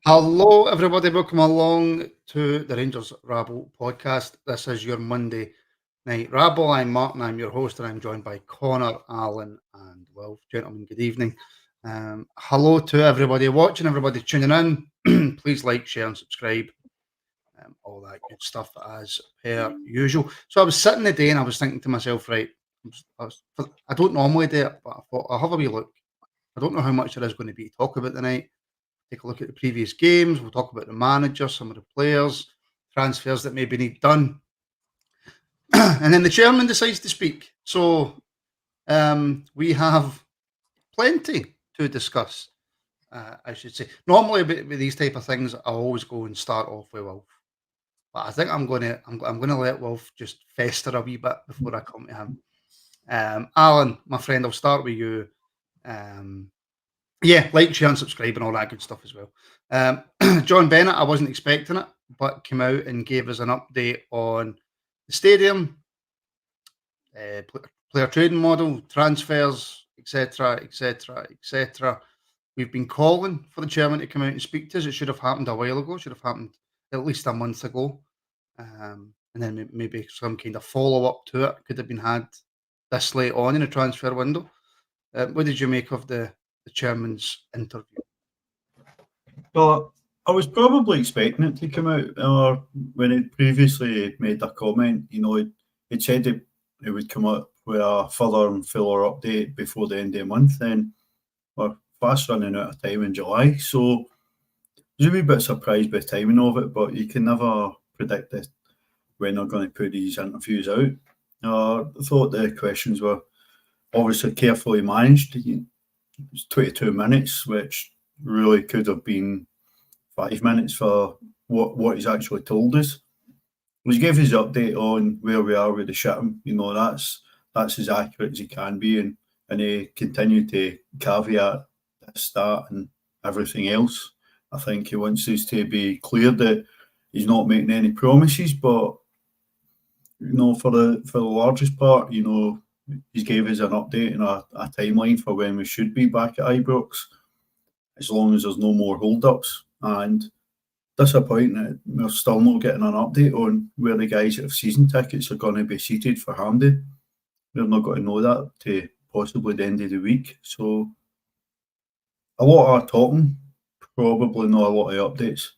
Hello, everybody. Welcome along to the Rangers Rabble podcast. This is your Monday Night Rabble. I'm Martin. I'm your host, and I'm joined by Connor, Alan, and Will. Gentlemen, good evening. Hello to everybody watching, everybody tuning in. Please like, share, and subscribe. All that good stuff as per usual. So I was sitting the day and I was thinking to myself, right, I don't normally do it, but I thought I'll have a wee look. I don't know how much there is going to be to talk about tonight. Take a look at the previous games. We'll talk about the manager, some of the players, transfers that maybe need done. And then the chairman decides to speak. So we have plenty to discuss, I should say. Normally with these type of things, I always go and start off with Wolf. But I think I'm gonna let Wolf just fester a wee bit before I come to him. Alan, my friend, I'll start with you. Um, Yeah, like, share, and subscribe and all that good stuff as well. John Bennett, I wasn't expecting it, but came out and gave us an update on the stadium, player trading model, transfers, etc., etc., etc. We've been calling for the chairman to come out and speak to us. It should have happened a while ago. Should have happened at least a month ago, and then maybe some kind of follow up to it could have been had this late on in the transfer window. What did you make of the chairman's interview? Well, I was probably expecting it to come out, or when he previously made a comment, he'd said it would come up with a further and fuller update before the end of the month. Then we're fast running out of time in July, so I was a wee bit surprised by the timing of it, but you can never predict it when they're going to put these interviews out. I thought the questions were obviously carefully managed. It was 22 minutes, which really could have been 5 minutes for what he's actually told us. He gave his update on where we are with the shitting. That's as accurate as he can be, and he continued to caveat that and everything else. I think he wants us to be clear that he's not making any promises, but for the largest part, he gave us an update and a timeline for when we should be back at Ibrox, as long as there's no more hold-ups. And disappointing that we're still not getting an update on where the guys that have season tickets are going to be seated for Hampden. We're not going to know that to possibly the end of the week. So a lot of talking, probably not a lot of updates.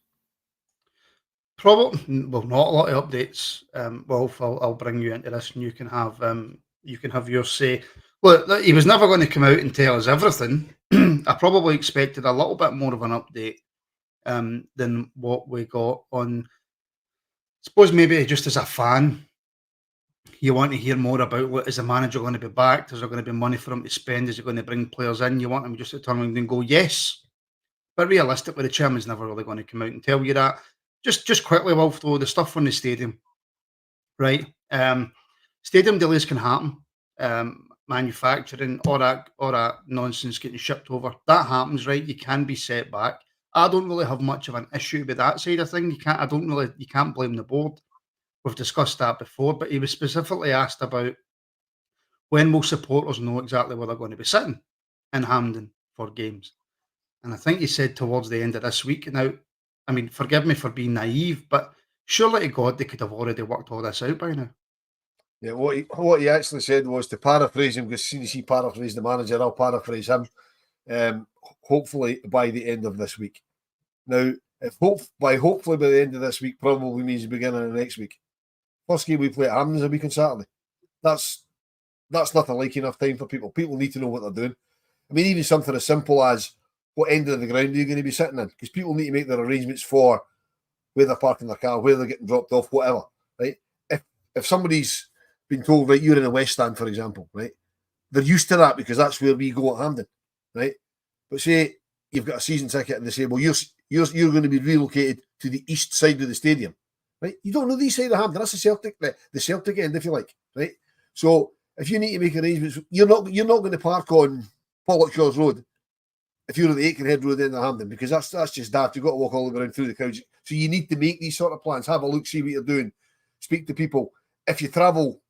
Probably, well, not a lot of updates. Wolf, I'll bring you into this, and you can have your say. Look, he was never going to come out and tell us everything. I probably expected a little bit more of an update than what we got on. I suppose maybe just as a fan, you want to hear more about what is the manager going to be back? Is there going to be money for him to spend? Is he going to bring players in? You want him just to turn around and go, yes. But realistically, the chairman's never really going to come out and tell you that. Just quickly, Wolf, though, the stuff from the stadium, right? Stadium delays can happen. Manufacturing, all that nonsense getting shipped over, that happens, right? You can be set back. I don't really have much of an issue with that side of thing. You can't blame the board. We've discussed that before, but he was specifically asked about when will supporters know exactly where they're going to be sitting in Hampden for games. And I think he said towards the end of this week. Now, I mean, forgive me for being naive, but surely to God they could have already worked all this out by now. Yeah, what he actually said was, to paraphrase him, because soon as he paraphrased the manager, I'll paraphrase him. Hopefully by the end of this week. Now, hopefully by the end of this week probably means the beginning of next week. First game we play at Hampden's a week on Saturday. That's nothing like enough time for people. People need to know what they're doing. I mean, even something as simple as what end of the ground are you going to be sitting in? Because people need to make their arrangements for where they're parking their car, where they're getting dropped off, whatever, right? If somebody's been told, right, you're in the West Stand, for example, right, they're used to that because that's where we go at Hampden, right? But say you've got a season ticket and they say, well, you're going to be relocated to the east side of the stadium, right? You don't know the east side of Hampden. That's the Celtic end, if you like, right? So if you need to make arrangements, you're not going to park on Pollockshaws Road if you're at the Aikenhead Road end of Hampden, because that's just daft. You've got to walk all the way around through the crowds. So you need to make these sort of plans. Have a look, see what you're doing, speak to people. If you travel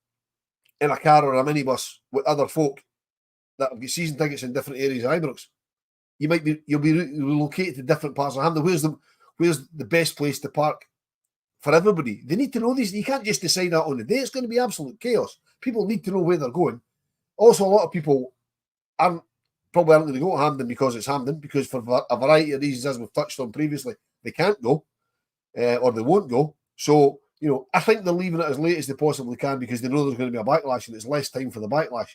in a car or a minibus with other folk that have got season tickets in different areas of Ibrox, you'll be relocated to different parts of Hampden. Where's the best place to park for everybody? They need to know these. You can't just decide that on the day. It's going to be absolute chaos. People need to know where they're going. Also, a lot of people probably aren't going to go to Hampden because it's Hampden, because for a variety of reasons, as we've touched on previously, they can't go or they won't go. So, I think they're leaving it as late as they possibly can because they know there's going to be a backlash and it's less time for the backlash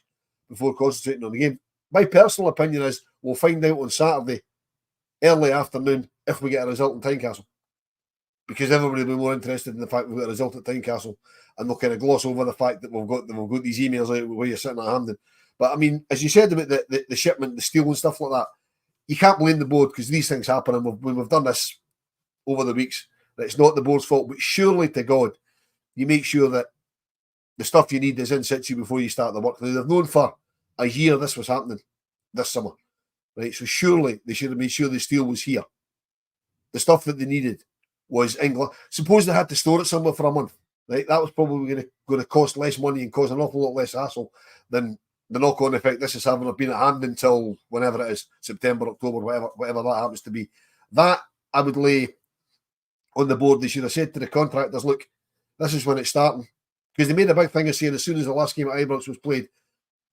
before concentrating on the game. My personal opinion is we'll find out on Saturday, early afternoon, if we get a result in Tynecastle. Because everybody will be more interested in the fact we've got a result at Tynecastle, and they'll kind of gloss over the fact that we've got these emails out where you're sitting at Hampden. But I mean, as you said about the shipment, the steel and stuff like that, you can't blame the board because these things happen, and we've done this over the weeks. It's not the board's fault, but surely to God, you make sure that the stuff you need is in situ before you start the work. Now, they've known for a year this was happening this summer, right? So surely they should have made sure the steel was here. The stuff that they needed was England. Suppose they had to store it somewhere for a month, right? That was probably going to cost less money and cause an awful lot less hassle than the knock-on effect this is having. Been at hand until whenever it is, September, October, whatever that happens to be. That I would lay on the board. They should have said to the contractors, look, this is when it's starting. Because they made a big thing of saying as soon as the last game at Ibrox was played,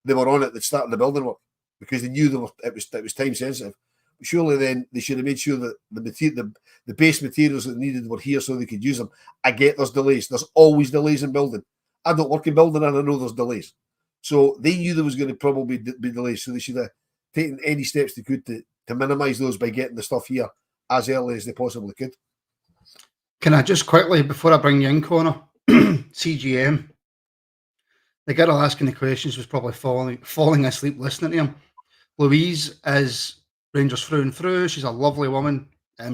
they were on it, they'd started the building work because they knew it was time sensitive. But surely then they should have made sure that the base materials that they needed were here so they could use them. I get there's delays. There's always delays in building. I don't work in building and I know there's delays. So they knew there was going to probably be delays. So they should have taken any steps they could to minimise those by getting the stuff here as early as they possibly could. Can I just quickly, before I bring you in, Connor, CGM, the girl asking the questions was probably falling asleep listening to him. Louise is Rangers through and through. She's a lovely woman.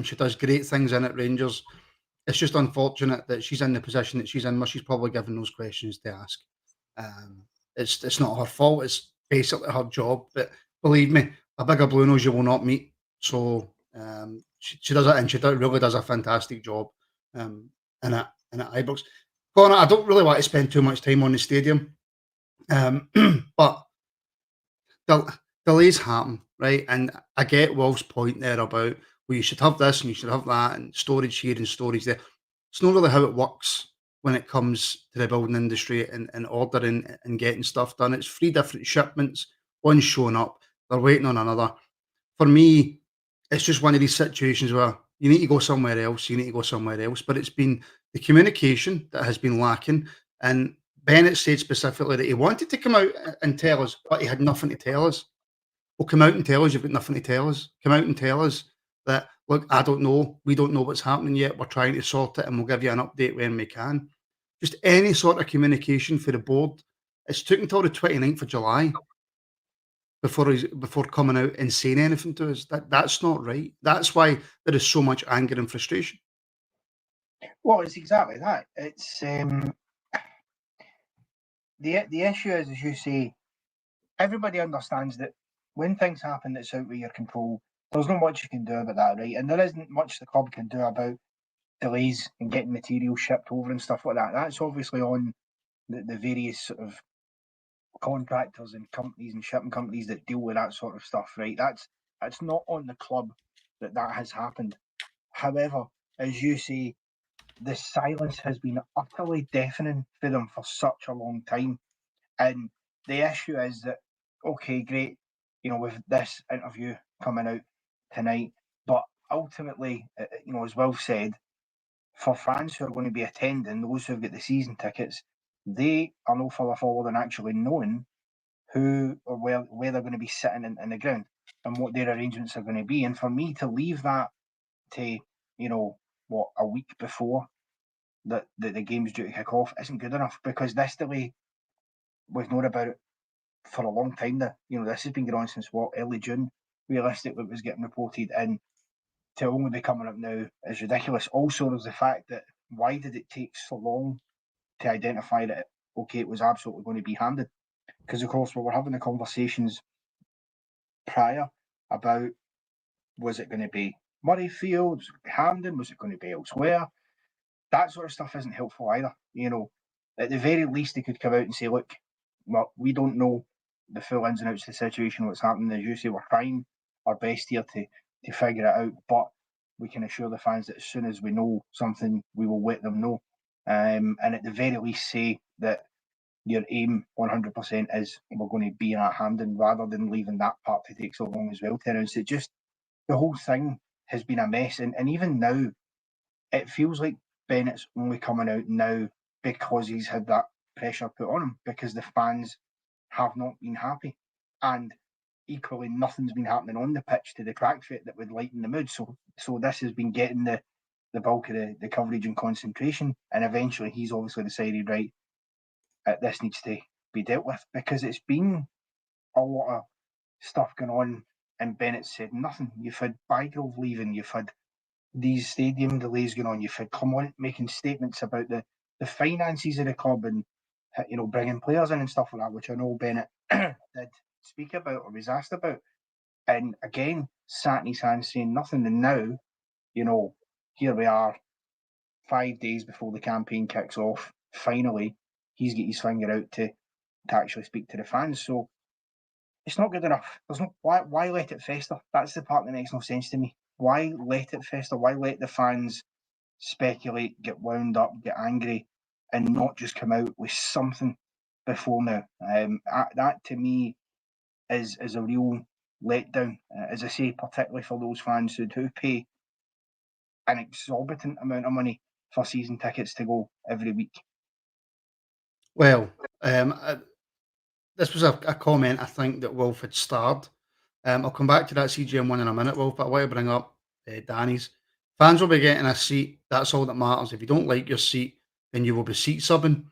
She does great things in at Rangers. It's just unfortunate that she's in the position that she's in where she's probably given those questions to ask. It's not her fault. It's basically her job. But believe me, a bigger blue nose you will not meet. So she does it, and she really does a fantastic job in at Ibrox. Connor, I don't really want to spend too much time on the stadium, but delays happen, right? And I get Wolf's point there about, well, you should have this and you should have that and storage here and storage there. It's not really how it works when it comes to the building industry and ordering and getting stuff done. It's 3 different shipments, one's showing up, they're waiting on another. For me, it's just one of these situations where you need to go somewhere else, but it's been the communication that has been lacking. And Bennett said specifically that he wanted to come out and tell us, but he had nothing to tell us. Well, come out and tell us you've got nothing to tell us. Come out and tell us that, look, I don't know. We don't know what's happening yet. We're trying to sort it and we'll give you an update when we can. Just any sort of communication for the board. It's took until the 29th of July before coming out and saying anything to us. That's not right. That's why there is so much anger and frustration. Well, it's exactly that. It's the issue is, as you say, everybody understands that when things happen that's out of your control, there's not much you can do about that, right? And there isn't much the club can do about delays in getting material shipped over and stuff like that. That's obviously on the various sort of contractors and companies and shipping companies that deal with that sort of stuff, right? That's not on the club that has happened. However, as you say, the silence has been utterly deafening for them for such a long time. And the issue is that, okay, great, with this interview coming out tonight, but ultimately, as Will said, for fans who are going to be attending, those who've got the season tickets, they are no further forward than actually knowing who or where they're going to be sitting in the ground and what their arrangements are going to be. And for me to leave that to, a week before that the game's due to kick off isn't good enough, because this delay, we've known about it for a long time now. This has been going on since early June. Realistically, it was getting reported, and to only be coming up now is ridiculous. Also, there's the fact that why did it take so long to identify that, okay, it was absolutely going to be handed? Because, of course, we were having the conversations prior about, was it going to be Murrayfield, was it going to be Hampden, was it going to be elsewhere? That sort of stuff isn't helpful either. At the very least, they could come out and say, look, well, we don't know the full ins and outs of the situation, what's happening. As you say, we're trying our best here to figure it out. But we can assure the fans that as soon as we know something, we will let them know. And at the very least say that your aim 100% is we're going to be at Hampden, rather than leaving that part to take so long as well, Terence. It just, the whole thing has been a mess. And even now, it feels like Bennett's only coming out now because he's had that pressure put on him, because the fans have not been happy. And equally, nothing's been happening on the pitch to detract from it that would lighten the mood. So this has been getting the bulk of the coverage and concentration. And eventually he's obviously decided, right, this needs to be dealt with, because it's been a lot of stuff going on and Bennett said nothing. You've had Bygrove leaving, you've had these stadium delays going on, you've had Clement making statements about the finances of the club and, you know, bringing players in and stuff like that, which I know Bennett did speak about or was asked about. And again, sat in his hands saying nothing. And now, you know, here we are 5 days before the campaign kicks off. Finally, he's got his finger out to actually speak to the fans. So it's not good enough. There's no why let it fester? That's the part that makes no sense to me. Why let it fester? Why let the fans speculate, get wound up, get angry, and not just come out with something before now? That to me is a real letdown. As I say, particularly for those fans who do pay an exorbitant amount of money for season tickets to go every week. Well, this was a comment I think that Wolf had starred. I'll come back to that CGM one in a minute, Wolf, but I want to bring up Danny's. Fans will be getting a seat. That's all that matters. If you don't like your seat, then you will be seat subbing.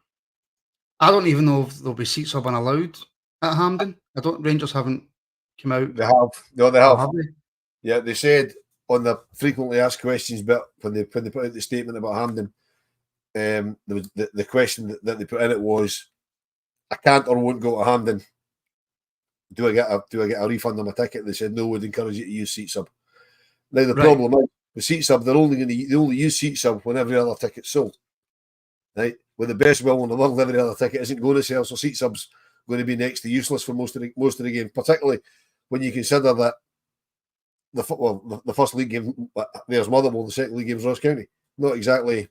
I don't even know if there'll be seat subbing allowed at Hampden. Rangers haven't come out. They have. No, they Oh, have. have they? Yeah, they said on the frequently asked questions bit when they put out the statement about Hampden, the question that they put in it was, I can't or won't go to Hampden. Do I get a refund on my ticket? They said no, we'd encourage you to use seat sub. Now the problem is with seat sub, they only use seat sub when every other ticket's sold. Right? With the best will in the world, every other ticket isn't going to sell, so seat sub's going to be next to useless for most of the game, particularly when you consider that the first league game there's Motherwell, the second league game is Ross County. Not exactly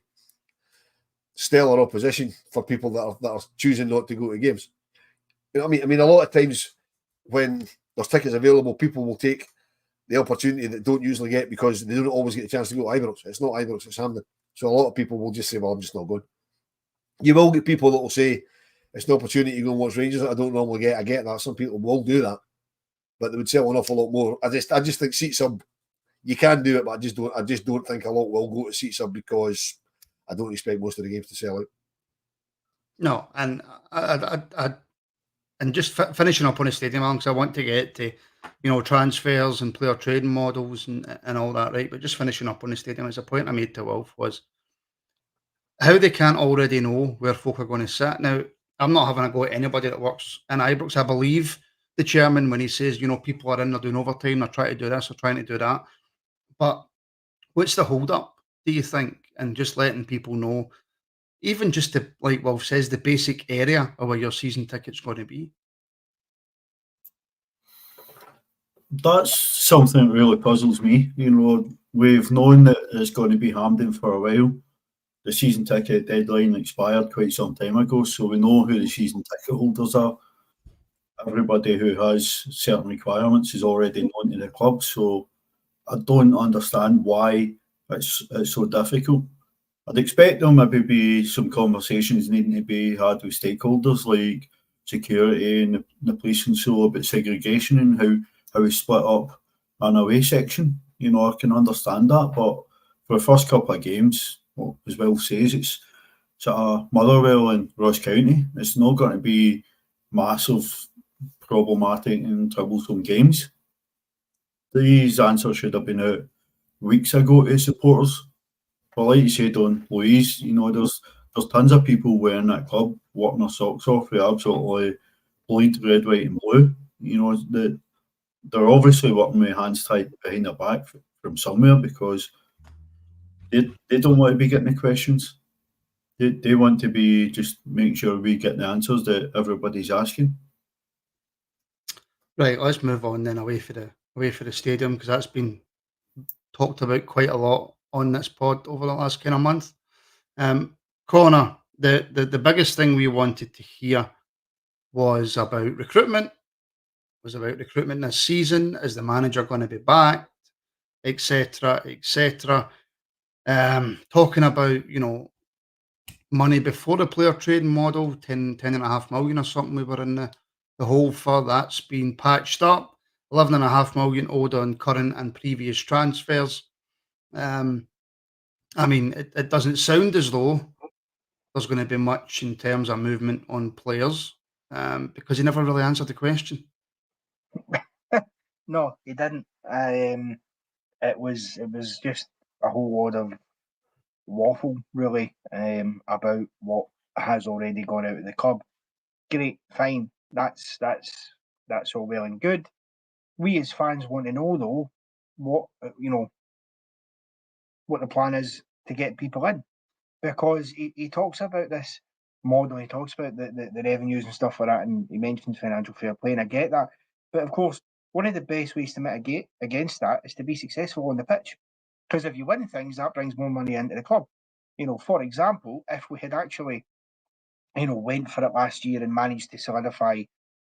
stellar opposition for people that are choosing not to go to games. You know what I mean? A lot of times when there's tickets available, people will take the opportunity that don't usually get because they don't always get a chance to go to Ibrox. It's not Ibrox, it's Hampden. So a lot of people will just say, well, I'm just not going. You will get people that will say, it's an opportunity to go and watch Rangers that I don't normally get. I get that. Some people will do that. But they would sell an awful lot more. I just think seat sub, you can do it, but I just don't think a lot will go to seat sub because I don't expect most of the games to sell out. No, and and just finishing up on the stadium, because I want to get to, you know, transfers and player trading models and all that, right? But just finishing up on the stadium, as a point I made to Wolf was how they can't already know where folk are going to sit. Now, I'm not having a go at anybody that works in Ibrox. I believe the chairman when he says, you know, people are in, they're doing overtime, they're trying to do this, they're trying to do that. But what's the hold up, do you think? And just letting people know, even just to, like Wolf says, the basic area of where your season ticket's going to be. That's something that really puzzles me. You know, we've known that it's going to be Hampden for a while. The season ticket deadline expired quite some time ago, so we know who the season ticket holders are. Everybody who has certain requirements is already known to the club, so I don't understand why it's so difficult. I'd expect there maybe be some conversations needing to be had with stakeholders like security and the police and so about segregation and how we split up an away section. You know, I can understand that, but for the first couple of games, well, as Will says, it's sort of Motherwell and Ross County. It's not going to be massive, problematic and troublesome games. These answers should have been out weeks ago to supporters. But like you said on Louise, you know, there's tons of people wearing that club, working their socks off with absolutely bleed red, white and blue. You know, they're obviously working with hands tied behind their back from somewhere because they don't want to be getting the questions. They want to be just making sure we get the answers that everybody's asking. Right, let's move on then away for the away for the stadium, because that's been talked about quite a lot on this pod over the last kind of month. Connor, the biggest thing we wanted to hear was about recruitment. Was about recruitment this season. Is the manager going to be back, etc., etc. Talking about, money before the player trading model, 10.5 million or something we were in the hole for. That's been patched up. 11.5 million owed on current and previous transfers. I mean, it doesn't sound as though there's going to be much in terms of movement on players, because he never really answered the question. No, he didn't. It was just a whole lot of waffle, really, about what has already gone out of the club. Great, fine. That's all well and good. We as fans want to know though what what the plan is to get people in, because he talks about this model. He talks about the revenues and stuff like that, and he mentions financial fair play, and I get that. But of course, one of the best ways to mitigate against that is to be successful on the pitch. Because if you win things, that brings more money into the club. For example, if we had actually, went for it last year and managed to solidify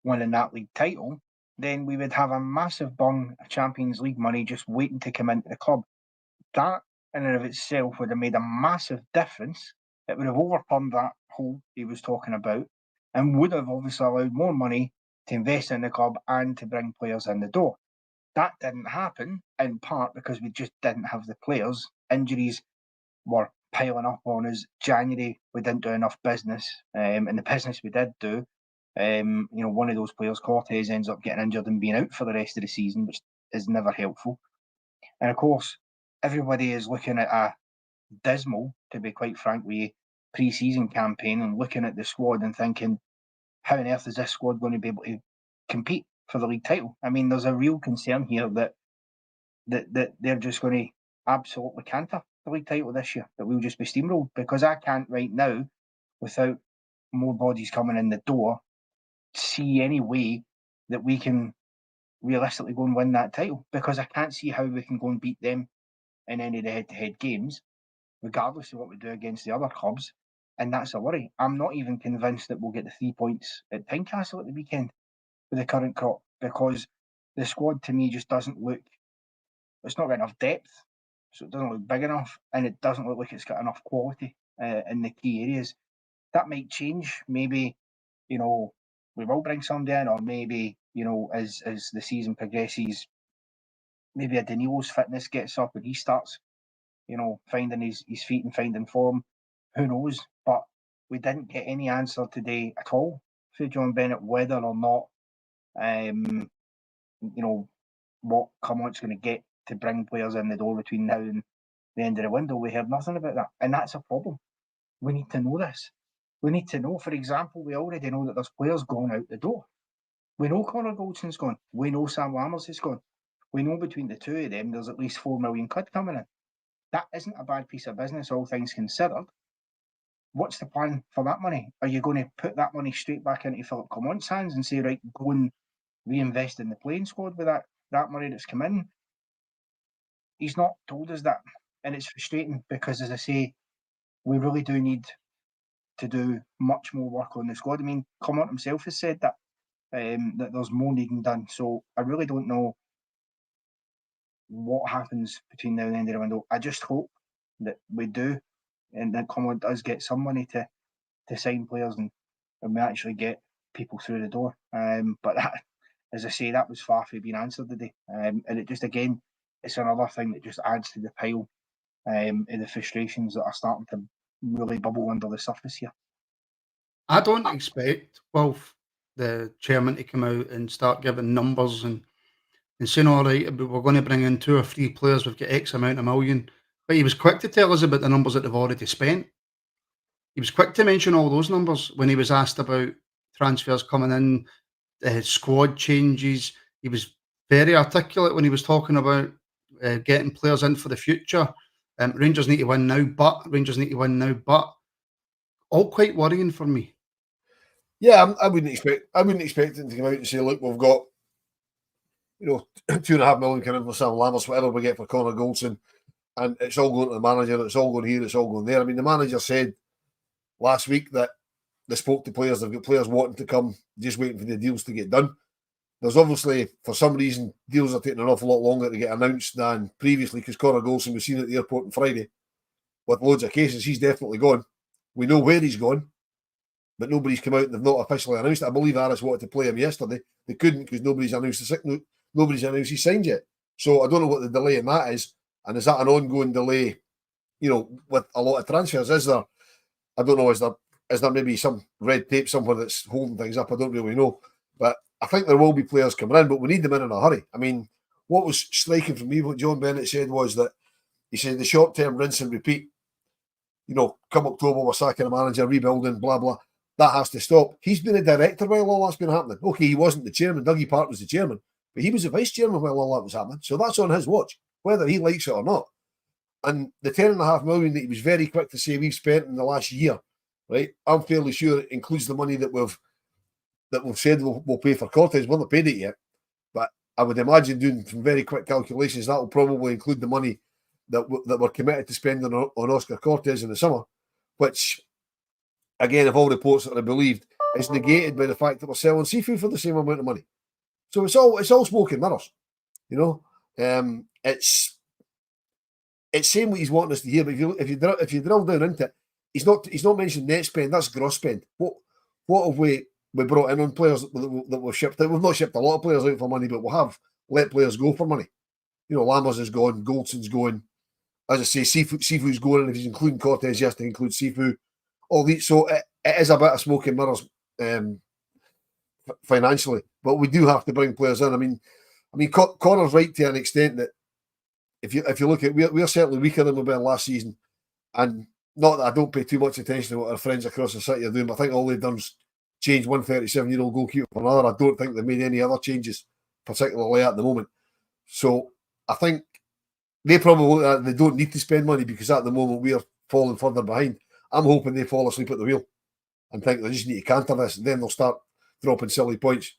winning that league title, then we would have a massive bung of Champions League money just waiting to come into the club. That in and of itself would have made a massive difference. It would have overturned that hole he was talking about, and would have obviously allowed more money to invest in the club and to bring players in the door. That didn't happen, in part because we just didn't have the players. Injuries were piling up on us. January, we didn't do enough business, and the business we did do, one of those players, Cortez, ends up getting injured and being out for the rest of the season, which is never helpful. And of course, everybody is looking at a dismal, to be quite frank, with pre-season campaign, and looking at the squad and thinking, how on earth is this squad going to be able to compete for the league title? I mean, there's a real concern here that they're just going to absolutely canter the league title this year, that we'll just be steamrolled, because I can't right now, without more bodies coming in the door, see any way that we can realistically go and win that title, because I can't see how we can go and beat them in any of the head-to-head games, regardless of what we do against the other clubs, and that's a worry. I'm not even convinced that we'll get the 3 points at Tynecastle at the weekend with the current crop, because the squad to me just doesn't look, it's not got enough depth, so it doesn't look big enough, and it doesn't look like it's got enough quality in the key areas. That might change. Maybe, we will bring somebody in, or maybe, as the season progresses, maybe a Danilo's fitness gets up and he starts, finding his feet and finding form. Who knows? But we didn't get any answer today at all for John Bennett, whether or not, what Cummock's going to get to bring players in the door between now and the end of the window. We heard nothing about that, and that's a problem. We need to know this. We need to know, for example, we already know that there's players going out the door. We know Connor Goldson's gone. We know Sam Lammers is gone. We know between the two of them, there's at least 4 million quid coming in. That isn't a bad piece of business, all things considered. What's the plan for that money? Are you going to put that money straight back into Philip Clement's hands and say, right, go and reinvest in the playing squad with that money that's come in? He's not told us that, and it's frustrating, because, as I say, we really do need to do much more work on the squad. I mean, Clement himself has said that there's more needing done. So I really don't know what happens between now and the end of the window. I just hope that we do, and that Clement does get some money to sign players, and we actually get people through the door. But that, as I say, that was far from being answered today. And it just, again, it's another thing that just adds to the pile of the frustrations that are starting to really bubble under the surface here. I don't expect the chairman to come out and start giving numbers and saying, all right, we're going to bring in 2 or 3 players, we've got X amount of million. But he was quick to tell us about the numbers that they've already spent. He was quick to mention all those numbers when he was asked about transfers coming in, squad changes. He was very articulate when he was talking about getting players in for the future. Rangers need to win now, but all quite worrying for me. Yeah, I wouldn't expect him to come out and say, look, we've got you know, £2.5 million coming for Sam Lammers, whatever we get for Connor Goldson, and it's all going to the manager, it's all going here, it's all going there. I mean, the manager said last week that they spoke to players, they've got players wanting to come, just waiting for the deals to get done. There's obviously, for some reason, deals are taking an awful lot longer to get announced than previously, because Connor Goldson was seen at the airport on Friday with loads of cases. He's definitely gone. We know where he's gone, but nobody's come out and they've not officially announced it. I believe Aris wanted to play him yesterday. They couldn't because nobody's announced nobody's announced he signed yet. So I don't know what the delay in that is. And is that an ongoing delay, you know, with a lot of transfers? Is there, I don't know, is there maybe some red tape somewhere that's holding things up? I don't really know. But I think there will be players coming in, but we need them in a hurry. I mean, what was striking for me, what John Bennett said was that he said the short-term rinse and repeat, you know, come October, we're sacking a manager, rebuilding, blah, blah. That has to stop. He's been a director while all that's been happening. Okay, he wasn't the chairman. Dougie Park was the chairman, but he was the vice chairman while all that was happening. So that's on his watch, whether he likes it or not. And the £10.5 million that he was very quick to say we've spent in the last year, right? I'm fairly sure it includes the money that we've said we'll pay for Cortez. We're not paid it yet, but I would imagine doing some very quick calculations, that will probably include the money that we're committed to spending on Oscar Cortez in the summer, which, again, if all reports are believed, is negated by the fact that we're selling seafood for the same amount of money. So it's all smoke and mirrors, you know. It's saying what he's wanting us to hear, but if you drill down into it, he's not mentioned net spend. That's gross spend. What have we brought in on players that we've shipped out? We've not shipped a lot of players out for money, but we have let players go for money. You know, Lammers is gone, Goldson's going. As I say, Sifu's going, and if he's including Cortez, he has to include Sifu. All these, so it is a bit of smoke and mirrors financially, but we do have to bring players in. I mean, Connor's right to an extent that if you look at, we're certainly weaker than we were last season, and not that I don't pay too much attention to what our friends across the city are doing, but I think all they've done is change one 37-year-old goalkeeper for another. I don't think they've made any other changes, particularly at the moment. So I think they probably they don't need to spend money because at the moment we are falling further behind. I'm hoping they fall asleep at the wheel and think they just need to canter this, and then they'll start dropping silly points.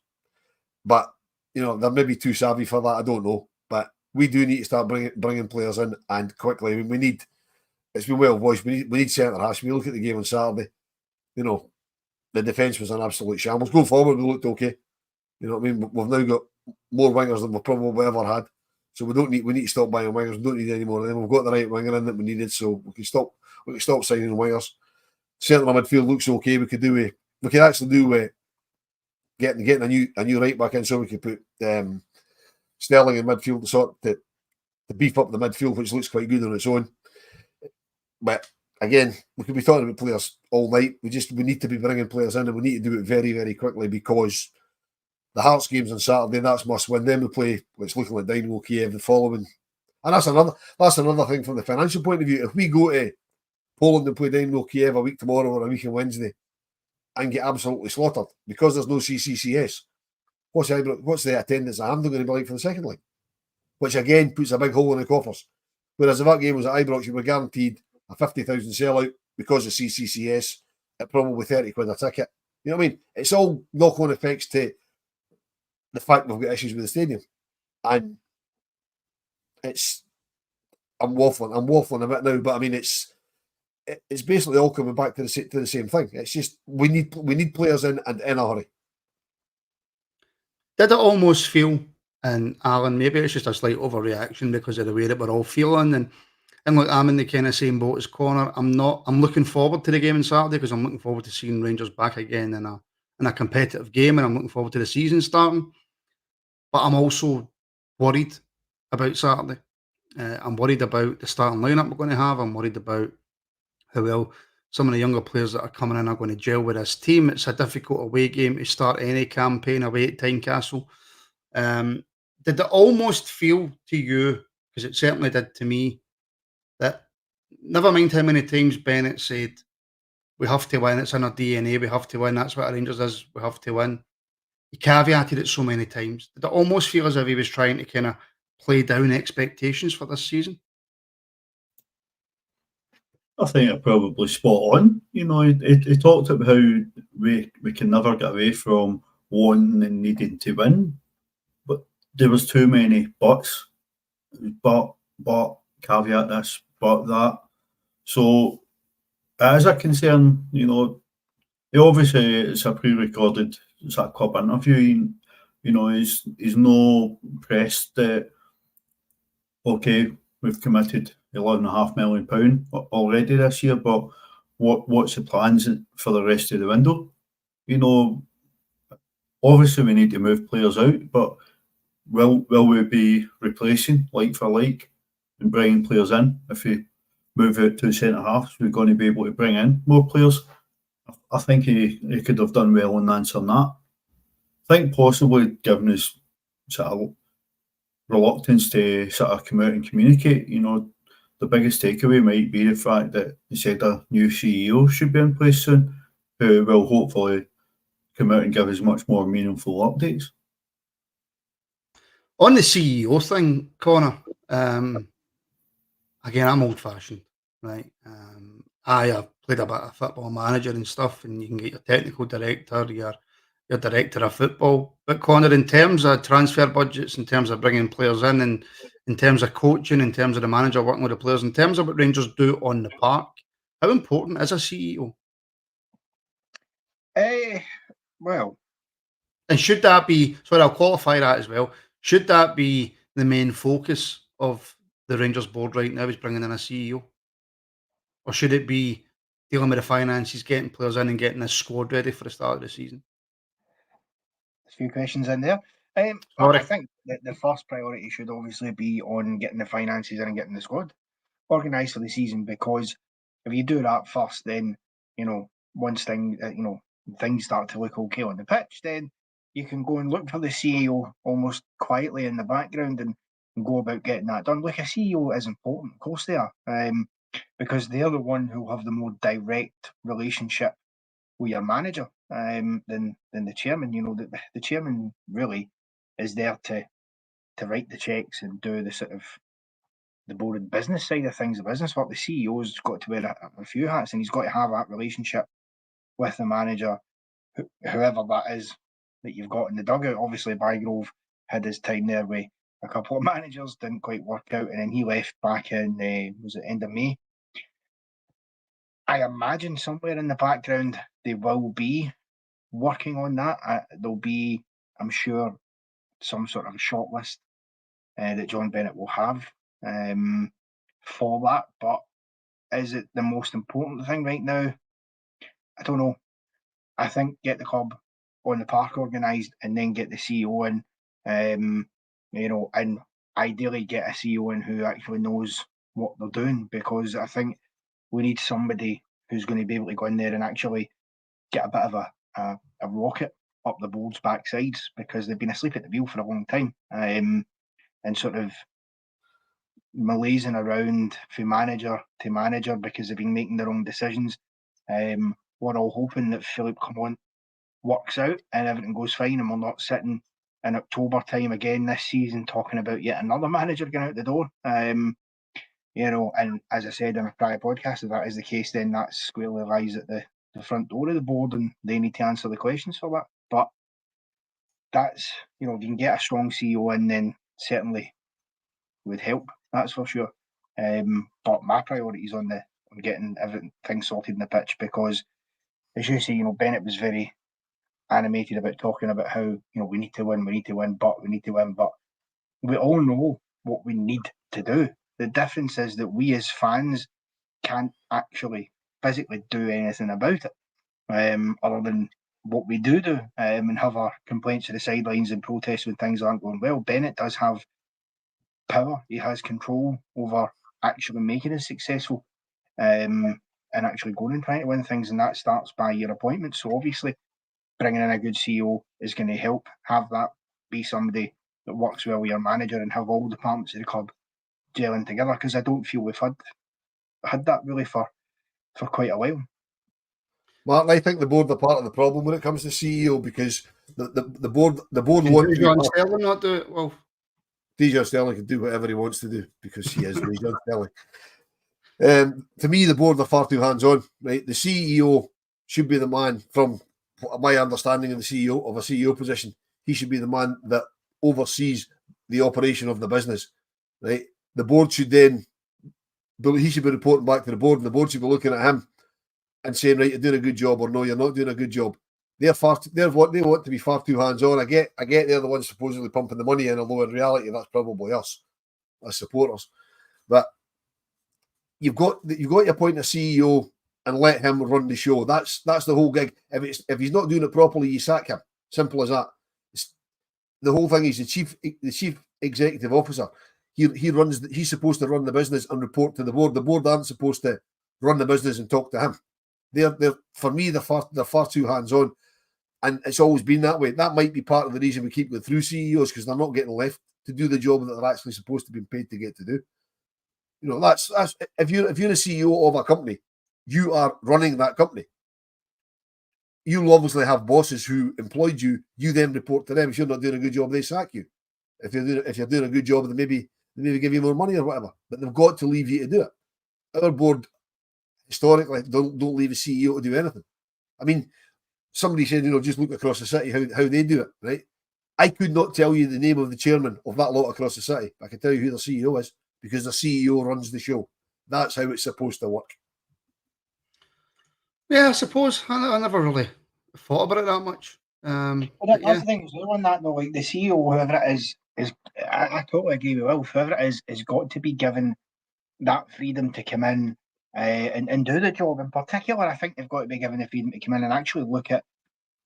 But, you know, they're maybe too savvy for that. I don't know. But we do need to start bringing players in, and quickly. I mean, we need, it's been well voiced, we need centre halves. When we look at the game on Saturday, you know, the defence was an absolute shambles. Going forward, we looked okay. You know what I mean? We've now got more wingers than we've probably ever had. So we need to stop buying wingers. We don't need any more of them. We've got the right winger in that we needed, so we can stop signing wingers. Certainly, my midfield looks okay. We could actually do getting a new right back in, so we could put Sterling in midfield to beef up the midfield, which looks quite good on its own. But again, we could be talking about players all night. We need to be bringing players in, and we need to do it very, very quickly, because the Hearts game's on Saturday, and that's must win. Then we play what's looking like Dynamo Kiev the following, and that's another thing from the financial point of view. If we go to Poland and play Dynamo Kiev a week tomorrow or a week on Wednesday and get absolutely slaughtered because there's no CCCS, what's the attendance at Hampden going to be like for the second leg? Which again puts a big hole in the coffers. Whereas if that game was at Ibrox, you were guaranteed a 50,000 sellout because of CCCS at probably 30 quid a ticket. You know what I mean? It's all knock-on effects to the fact we've got issues with the stadium. And I'm waffling a bit now, but I mean, it's basically all coming back to the same thing. It's just we need players in, and in a hurry. Did it almost feel, and Alan, maybe it's just a slight overreaction because of the way that we're all feeling, and look, I'm in the kind of same boat as Connor. I'm looking forward to the game on Saturday because I'm looking forward to seeing Rangers back again in a competitive game, and I'm looking forward to the season starting. But I'm also worried about Saturday. I'm worried about the starting lineup we're going to have. I'm worried about how well some of the younger players that are coming in are going to gel with this team. It's a difficult away game to start any campaign away at Tynecastle. Did it almost feel to you, because it certainly did to me, that never mind how many times Bennett said, we have to win, it's in our DNA, we have to win, that's what our Rangers is, we have to win. He caveated it so many times. Did it almost feel as if he was trying to kind of play down expectations for this season? I think I'm probably spot on. You know, he talked about how we can never get away from wanting and needing to win. But there was too many buts. But, caveat this, but that. So it is a concern, obviously it's a pre-recorded, it's a club interview, he's no pressed that, okay, we've committed £11.5 million already this year, but what's the plans for the rest of the window? Obviously we need to move players out, but will we be replacing like for like and bringing players in? If we move out to centre halves, we're going to be able to bring in more players. I think he could have done well in answering that. I think possibly given his sort of reluctance to sort of come out and communicate, the biggest takeaway might be the fact that he said a new CEO should be in place soon, who will hopefully come out and give us much more meaningful updates. On the CEO thing, Connor, again, I'm old-fashioned, right? I've played a bit of football manager and stuff, and you can get your technical director, your director of football. But Connor, in terms of transfer budgets, in terms of bringing players in, and in terms of coaching, in terms of the manager working with the players, in terms of what Rangers do on the park, how important is a CEO? Well, and should that be? Sorry, I'll qualify that as well. Should that be the main focus of the Rangers board right now? Is bringing in a CEO, or should it be dealing with the finances, getting players in, and getting this squad ready for the start of the season? a few questions in there. I Sorry. think that the first priority should obviously be on getting the finances in and getting the squad organised for the season, because if you do that first, then once things start to look okay on the pitch, then you can go and look for the CEO almost quietly in the background and go about getting that done. Like, a CEO is important, of course they are, because they're the one who have the more direct relationship with your manager than the chairman. The chairman really is there to write the checks and do the sort of the boring business side of things, the business work. The CEO's got to wear a few hats, and he's got to have that relationship with the manager, whoever that is that you've got in the dugout. Obviously, Bygrove had his time there with a couple of managers, didn't quite work out, and then he left back in was it end of May. I imagine somewhere in the background they will be working on that. There'll be, I'm sure, some sort of shortlist that John Bennett will have for that. But is it the most important thing right now? I don't know. I think get the club on the park organised, and then get the CEO in, and ideally get a CEO in who actually knows what they're doing, because I think we need somebody who's going to be able to go in there and actually get a bit of a rocket up the board's backsides, because they've been asleep at the wheel for a long time, and sort of malaising around from manager to manager because they've been making their own decisions. We're all hoping that Philip Clement works out and everything goes fine, and we're not sitting in October time again this season talking about yet another manager going out the door. And as I said in a prior podcast, if that is the case, then that squarely lies at the front door of the board, and they need to answer the questions for that. But that's, if you can get a strong CEO in, then certainly would help, that's for sure. But my priority is on getting everything sorted in the pitch, because, as you say, Bennett was very animated about talking about how, we need to win, but we all know what we need to do. The difference is that we as fans can't actually physically do anything about it, other than what we do, and have our complaints to the sidelines and protests when things aren't going well. Bennett does have power. He has control over actually making us successful, and actually going and trying to win things, and that starts by your appointment. So obviously bringing in a good CEO is going to help. Have that be somebody that works well with your manager, and have all departments of the club gelling together, because I don't feel we've had that really for quite a while. Martin, I think the board are part of the problem when it comes to CEO, because the board want John Sterling not do it well. DJ Sterling can do whatever he wants to do because he is DJ Sterling. To me, the board are far too hands-on. Right, the CEO should be the man. From my understanding of the CEO of a CEO position, he should be the man that oversees the operation of the business, right? The board should then, he should be reporting back to the board, and the board should be looking at him and saying, right, you're doing a good job, or no, you're not doing a good job. They want to be far too hands-on. I get they're the ones supposedly pumping the money in, although in reality that's probably us as supporters. But you've got your point of CEO and let him run the show. That's the whole gig. If he's not doing it properly, you sack him. Simple as that. The whole thing is the chief executive officer. He's supposed to run the business and report to the board. The board aren't supposed to run the business and talk to him. They're for me they're far too hands-on, and it's always been that way. That might be part of the reason we keep going through CEOs, because they're not getting left to do the job that they're actually supposed to be paid to get to do. You know, that's if you're a CEO of a company, you are running that company. You'll obviously have bosses who employed you. You then report to them. If you're not doing a good job, they sack you. If you're doing a good job, then maybe give you more money or whatever. But they've got to leave you to do it. Our board historically don't leave a CEO to do anything. I mean, somebody said, just look across the city how they do it, right? I could not tell you the name of the chairman of that lot across the city. I can tell you who the CEO is, because the CEO runs the show. That's how it's supposed to work. Yeah, I suppose I never really thought about it that much. But that's the thing is, on that though, like the CEO, whoever it is I totally agree with Will. Whoever it is got to be given that freedom to come in and do the job. In particular, I think they've got to be given the freedom to come in and actually look at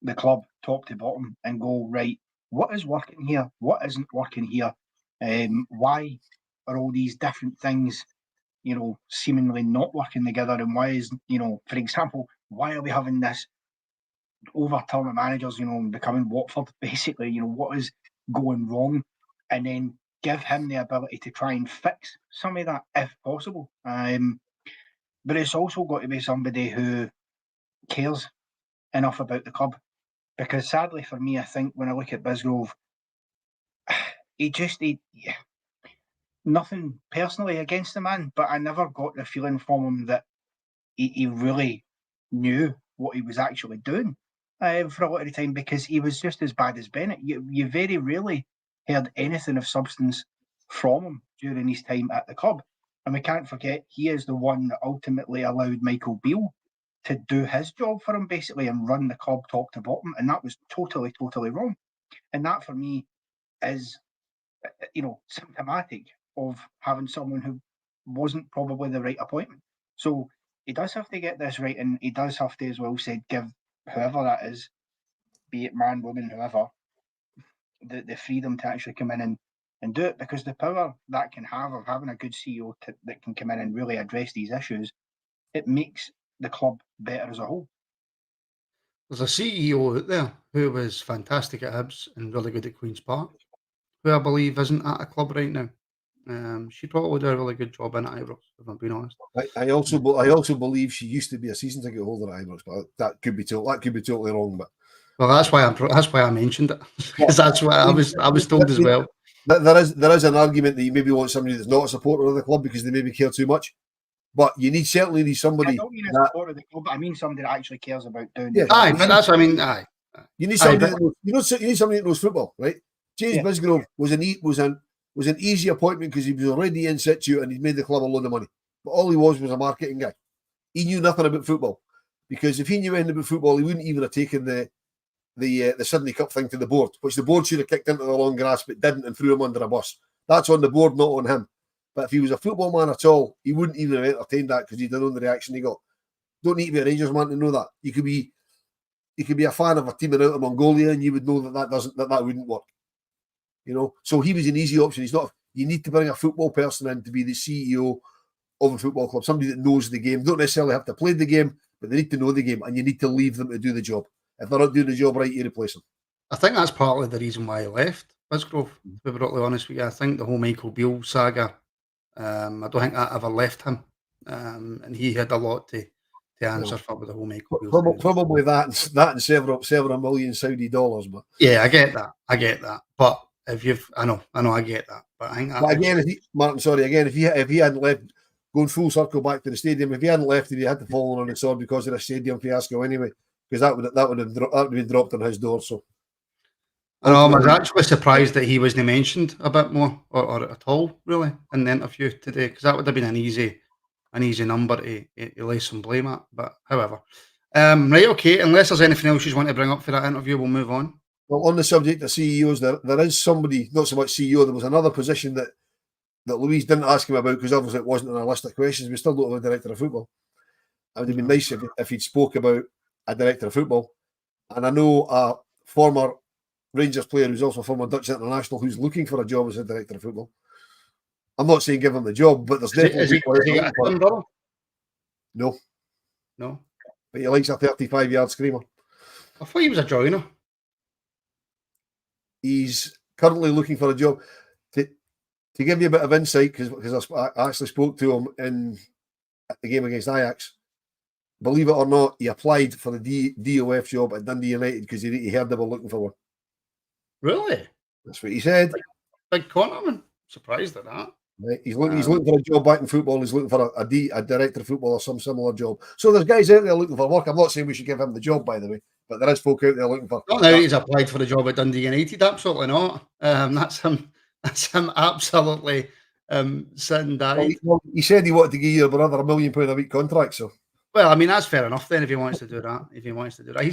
the club top to bottom and go, right, what is working here? What isn't working here? Why are all these different things, seemingly not working together? And why is, for example, why are we having this overturn of managers, becoming Watford, basically? What is going wrong? And then give him the ability to try and fix some of that if possible. But it's also got to be somebody who cares enough about the club. Because sadly for me, I think when I look at Bisgrove, he nothing personally against the man, but I never got the feeling from him that he really knew what he was actually doing for a lot of the time, because he was just as bad as Bennett. You very rarely heard anything of substance from him during his time at the club. And we can't forget, he is the one that ultimately allowed Michael Beale to do his job for him, basically, and run the club top to bottom. And that was totally, totally wrong. And that, for me, is, symptomatic of having someone who wasn't probably the right appointment. So he does have to get this right, and he does have to, as well said, give whoever that is, be it man, woman, whoever, the freedom to actually come in and do it, because the power that can have of having a good CEO that can come in and really address these issues, it makes the club better as a whole. There's a CEO out there who was fantastic at Hibs and really good at Queen's Park, who I believe isn't at a club right now. She probably did a really good job in Ibrox, if I'm being honest. I also believe she used to be a season ticket holder at Ibrox, but that could be totally wrong. But well, that's why I mentioned it, because that's what I was told as well. There is an argument that you maybe want somebody that's not a supporter of the club because they maybe care too much. But you certainly need somebody. I don't mean a supporter of the club, but I mean somebody that actually cares about doing it. Aye, but that's what I mean. Aye. You need somebody you need somebody that knows football, right? James Bisgrove was an easy appointment because he was already in situ and he'd made the club a load of money. But all he was a marketing guy. He knew nothing about football, because if he knew anything about football, he wouldn't even have taken the Sydney Cup thing to the board, which the board should have kicked into the long grass but didn't and threw him under a bus. That's on the board, not on him. But if he was a football man at all, he wouldn't even have entertained that, because he didn't know the reaction he got. Don't need to be a Rangers man to know that. You could be a fan of a team out of Mongolia and you would know that wouldn't work. So he was an easy option. He's not. You need to bring a football person in to be the CEO of a football club, somebody that knows the game. Don't necessarily have to play the game, but they need to know the game, and you need to leave them to do the job. If they're not doing the job right, you replace them. I think that's partly the reason why he left Bisgrove, to be brutally honest with you. I think the whole Michael Beale saga, I don't think that ever left him, and he had a lot to answer for with the whole Michael Beale. Probably that and several million Saudi dollars, but yeah, I get that. But I know, I get that. But I think if he hadn't left, going full circle back to the stadium, if he hadn't left, he had to fall on his sword because of the stadium fiasco anyway, because that would have been dropped on his door. So I know, I was ultimately, actually surprised that he wasn't mentioned a bit more or at all, really, in the interview today, because that would have been an easy number to lay some blame at. But however, right, okay. Unless there's anything else you want to bring up for that interview, we'll move on. well, on the subject of CEOs, there is somebody, not so much CEO, there was another position that Louise didn't ask him about because obviously it wasn't on our list of questions. We still don't have a director of football. It would have been nice if he'd spoke about a director of football. And I know a former Rangers player who's also a former Dutch international who's looking for a job as a director of football. I'm not saying give him the job, but there's definitely Is he people out there got a looking for twin it. brother? No, No. but he likes a 35-yard screamer. I thought he was a joiner. He's currently looking for a job. To give you a bit of insight, because I actually spoke to him at the game against Ajax. Believe it or not, he applied for the DOF job at Dundee United because he heard they were looking for one. Really? That's what he said. Big cornerman. Surprised at that. Right? He's looking for a job back in football. He's looking for a director of football or some similar job. So there's guys out there looking for work. I'm not saying we should give him the job, by the way, but there is folk out there looking for. Not now he's applied for the job at Dundee United. Absolutely not. That's him. That's him. Absolutely sitting down. Well, he said he wanted to give your brother £1 million a week contract. So Well, I mean that's fair enough then. If he wants to do that, he's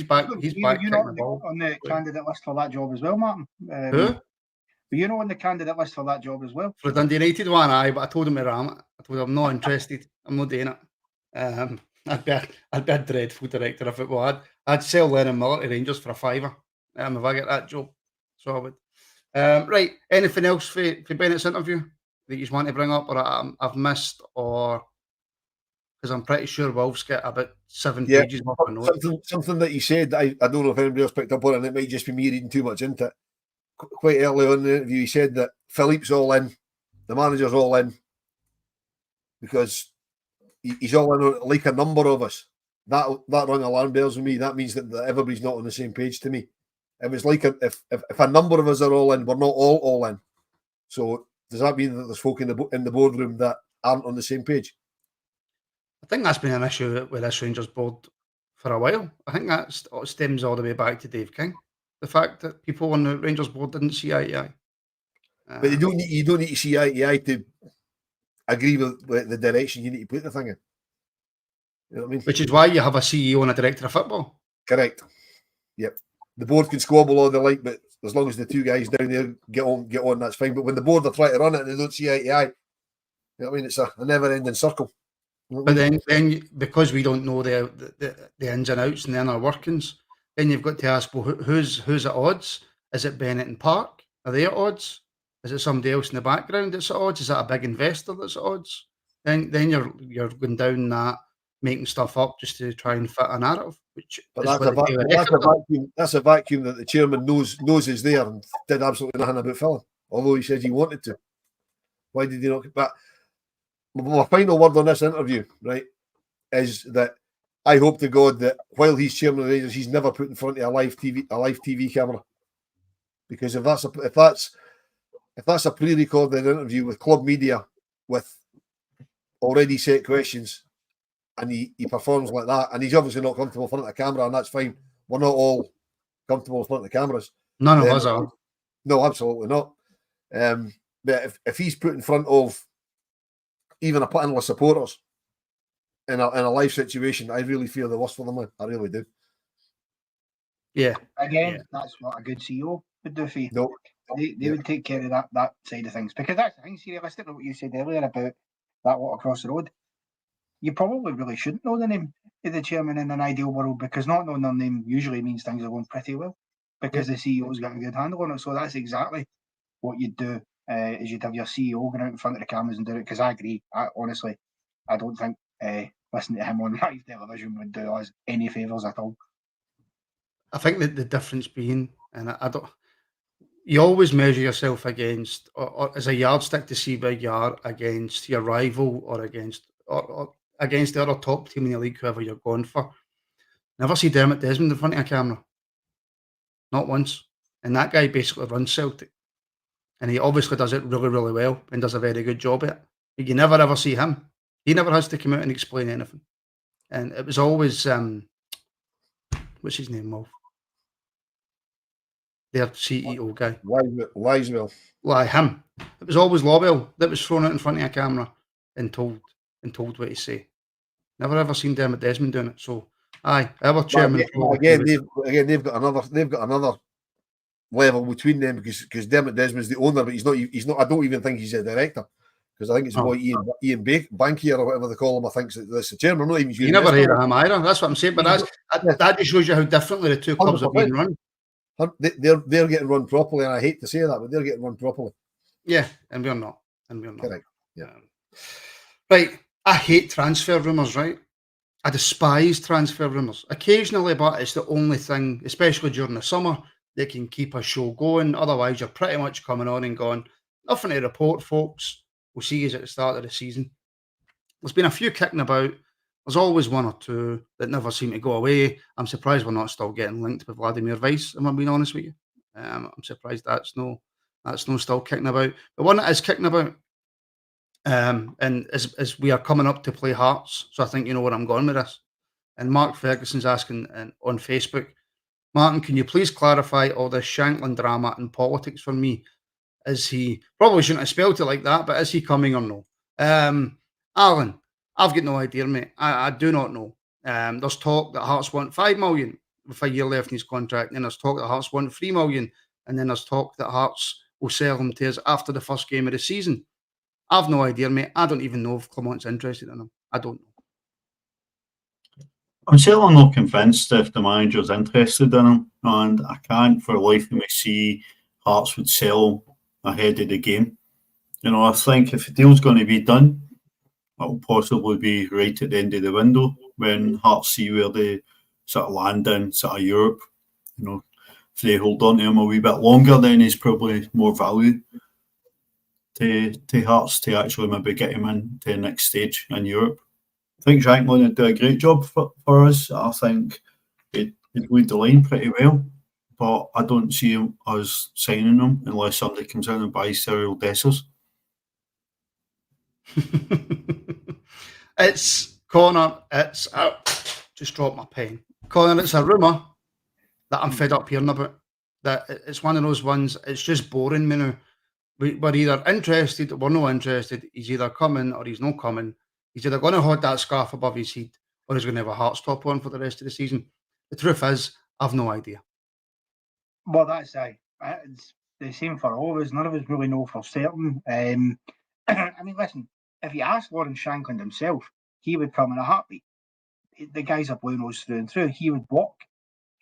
back. He's You- back You're kicking not the ball. on the candidate list for that job as well, Martin. Who? But you're not on the candidate list for that job as well. For the Dundee United one, aye, but I told him to ram it. I told him I'm not interested. I'm not doing it. I'd be a dreadful director of football. I'd sell Lennon Miller to Rangers for a fiver. If I get that job, so I would. Right. Anything else for Bennett's interview that you want to bring up, or I've missed, or because I'm pretty sure Wolves get about 7 pages worth of notes. something that he said. I don't know if anybody else picked up on it. And it might just be me reading too much into it. Quite early on in the interview, he said that Philippe's all in, the manager's all in, because he's all in on, like a number of us. That rung alarm bells with me. That means that everybody's not on the same page to me. It was like if a number of us are all in, we're not all in. So does that mean that there's folk in the boardroom that aren't on the same page? I think that's been an issue with this Rangers board for a while. I think that stems all the way back to Dave King. The fact that people on the Rangers board didn't see eye to eye. But you don't need to see eye to eye to agree with the direction you need to put the thing in. You know what I mean? Which is why you have a CEO and a director of football. Correct. Yep. The board can squabble all they like, but as long as the two guys down there get on, that's fine. But when the board are trying to run it and they don't see eye to eye, you know what I mean? It's a never-ending circle. But then because we don't know the ins and outs and the inner workings, then you've got to ask, well, who's at odds? Is it Bennett and Park? Are they at odds? Is it somebody else in the background that's at odds? Is that a big investor that's at odds? Then you're going down that making stuff up just to try and fit a narrative. But that's a vacuum that the chairman knows is there and did absolutely nothing about filling. Although he said he wanted to. Why did he not? But my final word on this interview, right, is that I hope to God that while he's chairman of the Rangers, he's never put in front of a live TV camera. Because if that's a pre-recorded interview with club media with already set questions, and he performs like that, and he's obviously not comfortable in front of the camera, and that's fine. We're not all comfortable in front of the cameras. None of us are. No, absolutely not. But if he's put in front of even a panel of supporters in a live situation, I really feel the worst for them. I really do. Yeah. Again, that's what a good CEO would do for you. No. They would take care of that side of things. Because that's the thing, realistically, what you said earlier about that walk across the road. You probably really shouldn't know the name of the chairman in an ideal world, because not knowing their name usually means things are going pretty well, because the CEO's got a good handle on it. So that's exactly what you'd do, is you'd have your CEO going out in front of the cameras and do it. Because I agree, honestly, I don't think listening to him on live television would do us any favours at all. I think that the difference being, and I don't, you always measure yourself against, or as a yardstick to see where you are against your rival or against the other top team in the league, whoever you're going for. Never see Dermot Desmond in front of a camera. Not once. And that guy basically runs Celtic. And he obviously does it really, really well and does a very good job at it. But you never ever see him. He never has to come out and explain anything. And it was always, what's his name, Wolf? their CEO guy. Lieswell. Like him. It was always Lobel that was thrown out in front of a camera and told what to say. Never ever seen Dermot Desmond doing it. So, aye, our chairman. They've got another level between them because Dermot Desmond's the owner, but he's not. I don't even think he's a director because I think it's boy Ian Bankier or whatever they call him. I think that's the chairman. I'm not even sure. You never heard of him either. That's what I'm saying. But that just shows you how differently the two clubs are being run. They're getting run properly, and I hate to say that, but they're getting run properly. Yeah, and we're not. Correct. Yeah. Right. I hate transfer rumours, right? I despise transfer rumours. Occasionally, but it's the only thing, especially during the summer, that can keep a show going. Otherwise, you're pretty much coming on and going, nothing to report, folks. We'll see you at the start of the season. There's been a few kicking about. There's always one or two that never seem to go away. I'm surprised we're not still getting linked with Vladimir Weiss, if I'm being honest with you. I'm surprised that's no still kicking about. The one that is kicking about, and as we are coming up to play Hearts, so I think you know where I'm going with this. And Mark Ferguson's asking on Facebook, Martin, can you please clarify all this Shankland drama and politics for me? Is he, probably shouldn't have spelled it like that, but is he coming or no? Alan, I've got no idea, mate. I do not know. There's talk that Hearts want 5 million with a year left in his contract, and then there's talk that Hearts want 3 million, and then there's talk that Hearts will sell him to us after the first game of the season. I've no idea, mate. I don't even know if Clement's interested in him. I don't know. I'm certainly not convinced if the manager's interested in him, and I can't for the life of me see Hearts would sell him ahead of the game. You know, I think if the deal's going to be done, it'll possibly be right at the end of the window when Hearts see where they sort of land in sort of Europe. You know, if they hold on to him a wee bit longer, then he's probably more value to Hearts to actually maybe get him in to the next stage in Europe. I think Shankland would do a great job for us. I think he'd lead the line pretty well, but I don't see us signing him unless somebody comes in and buys Cyril Dessers. It's Connor. It's just dropped my pen. Connor, it's a rumour that I'm fed up hearing about. That it's one of those ones. It's just boring me now. We're either interested or we're not interested. He's either coming or he's not coming. He's either going to hold that scarf above his head or he's going to have a Hearts top on for the rest of the season. The truth is, I've no idea. Well, that's it's the same for all of us. None of us really know for certain. I mean, listen, if you ask Lawrence Shankland himself, he would come in a heartbeat. The guy's a blue nose through and through. He would walk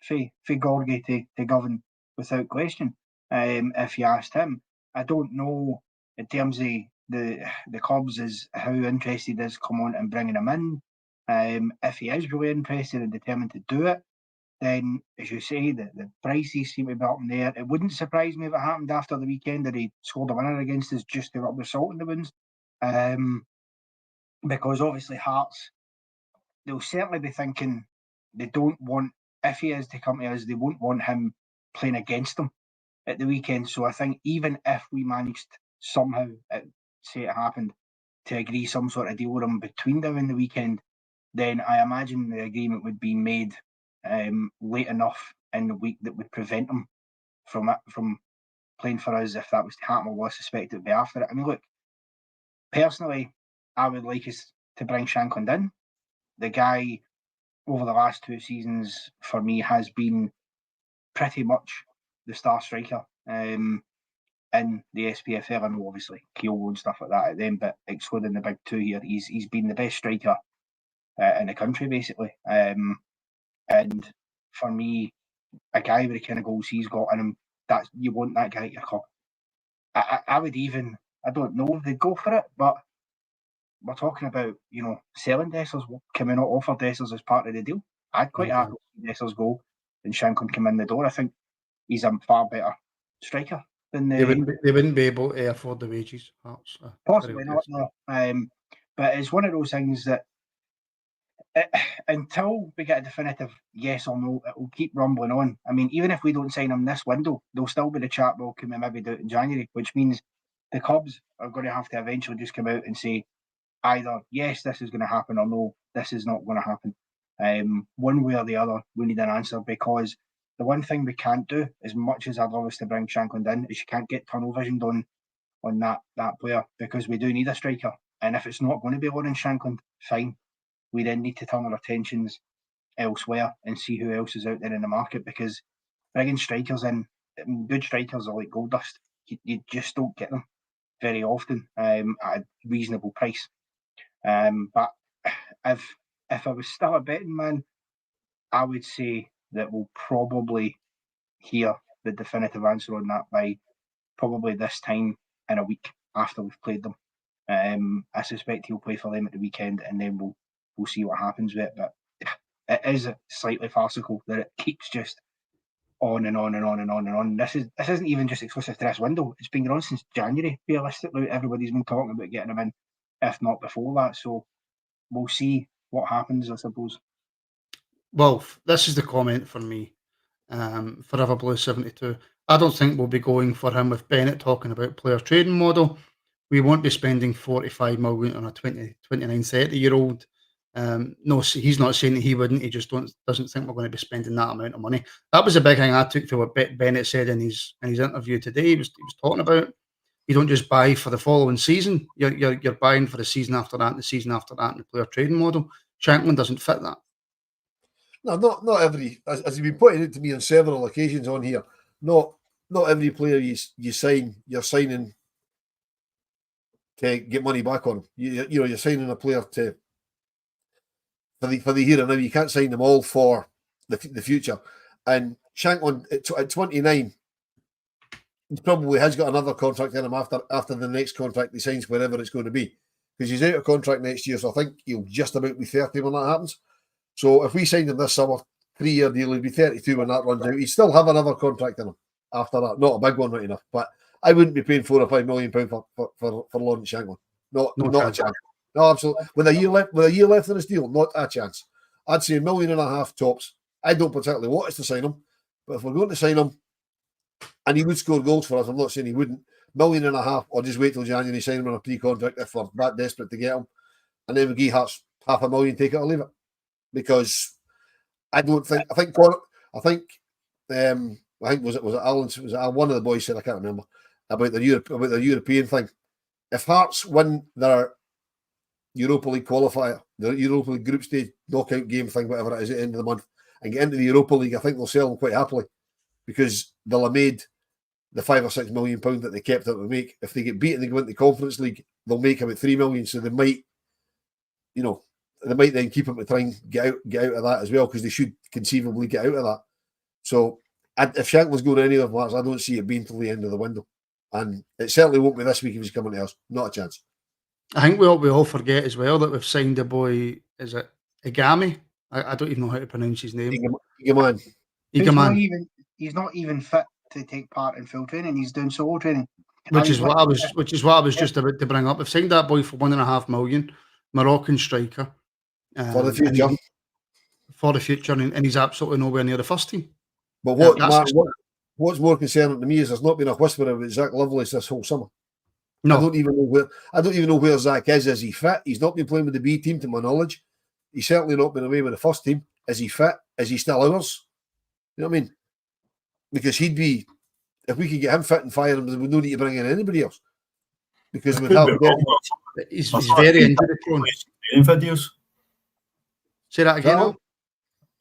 for Gorgie to govern without question. If you asked him, I don't know in terms of the clubs is how interested is come on and bringing him in. If he is really interested and determined to do it, then as you say, the prices seem to be up in there. It wouldn't surprise me if it happened after the weekend that he scored a winner against us just to rub the salt in the wounds. Because obviously Hearts, they'll certainly be thinking they don't want, if he is to come to us, they won't want him playing against them at the weekend. So I think even if we managed somehow, say it happened, to agree some sort of deal with him between them in the weekend, then I imagine the agreement would be made late enough in the week that would prevent him from playing for us if that was to happen. Well, I suspect it would be after it. I mean, look, personally, I would like us to bring Shankland in. The guy, over the last 2 seasons, for me, has been pretty much the star striker in the SPFL. I know, obviously, Kyogo and stuff like that at them, but excluding the big two here, he's been the best striker in the country, basically. And for me, a guy with the kind of goals he's got in him, that you want that guy at your club. I would even, I don't know if they'd go for it, but we're talking about, selling Dessers. Can we not offer Dessers as part of the deal? I'd quite happy to see Dessers go and Shankland come in the door. I think he's a far better striker than They wouldn't be able to afford the wages. Possibly not, no. But it's one of those things that until we get a definitive yes or no, it will keep rumbling on. I mean, even if we don't sign him this window, there'll still be the chat, well, can we maybe do it in January? Which means the clubs are going to have to eventually just come out and say either, yes, this is going to happen, or no, this is not going to happen. One way or the other, we need an answer, because the one thing we can't do, as much as I'd love us to bring Shankland in, is you can't get tunnel visioned on that player, because we do need a striker. And if it's not going to be Lawrence Shankland, fine. We then need to turn our attentions elsewhere and see who else is out there in the market, because bringing strikers in, good strikers are like gold dust. You just don't get them very often at a reasonable price. But if I was still a betting man, I would say that we'll probably hear the definitive answer on that by probably this time in a week after we've played them. I suspect he'll play for them at the weekend, and then we'll see what happens with it. But it is slightly farcical that it keeps just on and on and on and on and on. This isn't even just exclusive to this window. It's been going on since January. Realistically, everybody's been talking about getting him in, if not before that. So we'll see what happens, I suppose. Well, this is the comment for me. Forever Blue 72. I don't think we'll be going for him with Bennett talking about player trading model. We won't be spending 45 million on a 29, 30-year-old. No, he's not saying that he wouldn't. He just doesn't think we're going to be spending that amount of money. That was a big thing I took to what Bennett said in his interview today. He was talking about, you don't just buy for the following season. You're buying for the season after that, and the season after that, and the player trading model. Shankland doesn't fit that. No, not every, as you've been pointing out to me on several occasions on here, not every player you sign, you're signing to get money back on him. You're signing a player for the here and now. You can't sign them all for the future. And Shankland at 29, he probably has got another contract in him after the next contract he signs, wherever it's going to be, because he's out of contract next year. So I think he'll just about be 30 when that happens. So if we signed him this summer, 3-year deal, he'd be 32 when that runs out. He'd still have another contract in him after that. Not a big one, right enough. But I wouldn't be paying £4 or £5 million for Lawrence Shankland. Not a chance. No, absolutely. With a year left in his deal, not a chance. I'd say $1.5 million tops. I don't particularly want us to sign him, but if we're going to sign him, and he would score goals for us, I'm not saying he wouldn't, $1.5 million, or just wait till January, sign him on a pre-contract if we're that desperate to get him, and then we give Hearts $500,000, take it or leave it. Because I think was it Alan? Was it one of the boys said, I can't remember, about the European thing. If Hearts win their Europa League qualifier, the Europa League group stage knockout game thing, whatever it is, at the end of the month, and get into the Europa League, I think they'll sell them quite happily, because they'll have made the £5 or £6 million that they kept out to make. If they get beaten, they go into the Conference League, they'll make about $3 million. So they might, they might then keep him to try and get out of that as well, because they should conceivably get out of that. So if Shankland's going anywhere from that, I don't see it being till the end of the window. And it certainly won't be this week if he's coming to us. Not a chance. I think we all forget as well that we've signed a boy, is it Igami? I don't even know how to pronounce his name. Igaman. He's not even fit to take part in full training. He's doing solo training. Which is what I was just about to bring up. We've signed that boy for $1.5 million, Moroccan striker. For the future. For the future, and he's absolutely nowhere near the first team. But what's more concerning to me is there's not been a whisper about Zach Lovelace this whole summer. No. I don't even know where Zach is. Is he fit? He's not been playing with the B team, to my knowledge. He's certainly not been away with the first team. Is he fit? Is he still ours? You know what I mean? Because he'd be, if we could get him fit and fire him, we don't need to bring in anybody else. Because we'd have he's very injury prone. Videos. Say that again.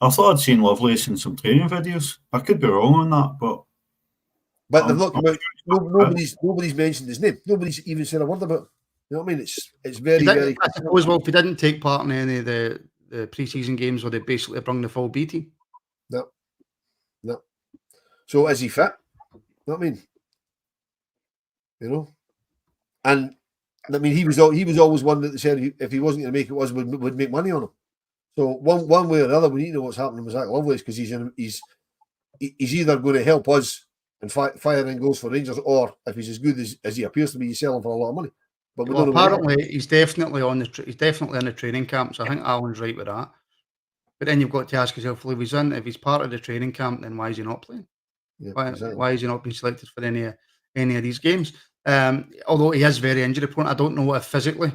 I thought I'd seen Lovelace in some training videos. I could be wrong on that, but they've not come out. Nobody's mentioned his name. Nobody's even said a word about it. You know what I mean? It's very. I suppose. Well, if he didn't take part in any of the pre-season games where they basically bring the full B team. No. So is he fit? You know what I mean? And I mean, he was always one that said if he wasn't going to make it, would make money on him. So one way or the other, we need to know what's happening with Zach Lovelace, because he's either going to help us and fire in goals for Rangers, or if he's as good as he appears to be, he's selling for a lot of money. But apparently he's definitely in the training camp. So I think Alan's right with that. But then you've got to ask yourself, if he's part of the training camp, then why is he not playing? Yeah, why is he not being selected for any of these games? Although he is very injury prone, I don't know if physically.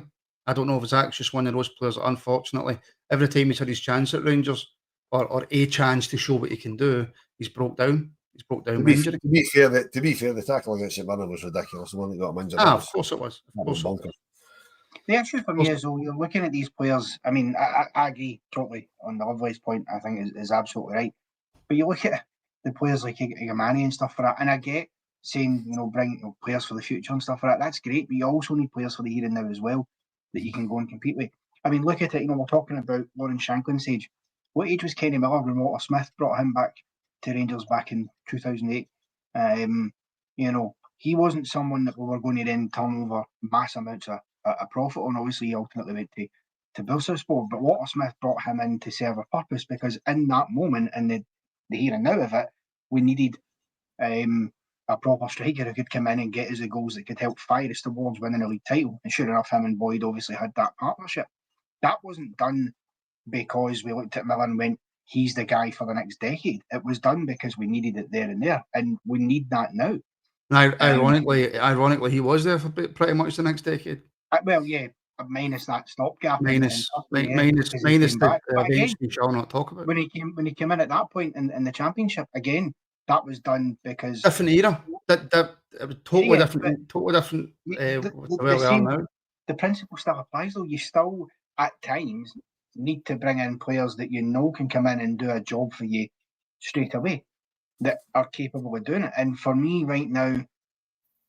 I don't know if Zach's just one of those players that, unfortunately, every time he's had his chance at Rangers, or a chance to show what he can do, he's broke down. He's broke down To with injury. be fair, the tackle against Sabina was ridiculous. The one that got him injured. Of course it was. That was bonkers. The issue for me is, though, you're looking at these players. I mean, I agree totally on the Lovelace point. I think is absolutely right. But you look at the players like Igamani and stuff for that, and I get saying, bring players for the future and stuff for that. That's great, but you also need players for the here and now as well that you can go and compete with. I mean, look at it. We're talking about Lauren Shankland's age. What age was Kenny Miller when Walter Smith brought him back to Rangers back in 2008? He wasn't someone that we were going to then turn over mass amounts of profit on. Obviously, he ultimately went to Bursaspor, but Walter Smith brought him in to serve a purpose, because in that moment, in the here and now of it, we needed a proper striker who could come in and get us the goals that could help fire us towards winning a league title. And sure enough, him and Boyd obviously had that partnership. That wasn't done because we looked at Miller and went, he's the guy for the next decade. It was done because we needed it there and there, and we need that now. Ironically, he was there for pretty much the next decade. Well, yeah, minus that stopgap. Minus the events we shall not talk about. When he came in at that point in the championship, again, that was done because different era. That it was totally different. Totally different. Where we are now. The principle still applies, though. You still at times need to bring in players that can come in and do a job for you straight away, that are capable of doing it. And for me, right now,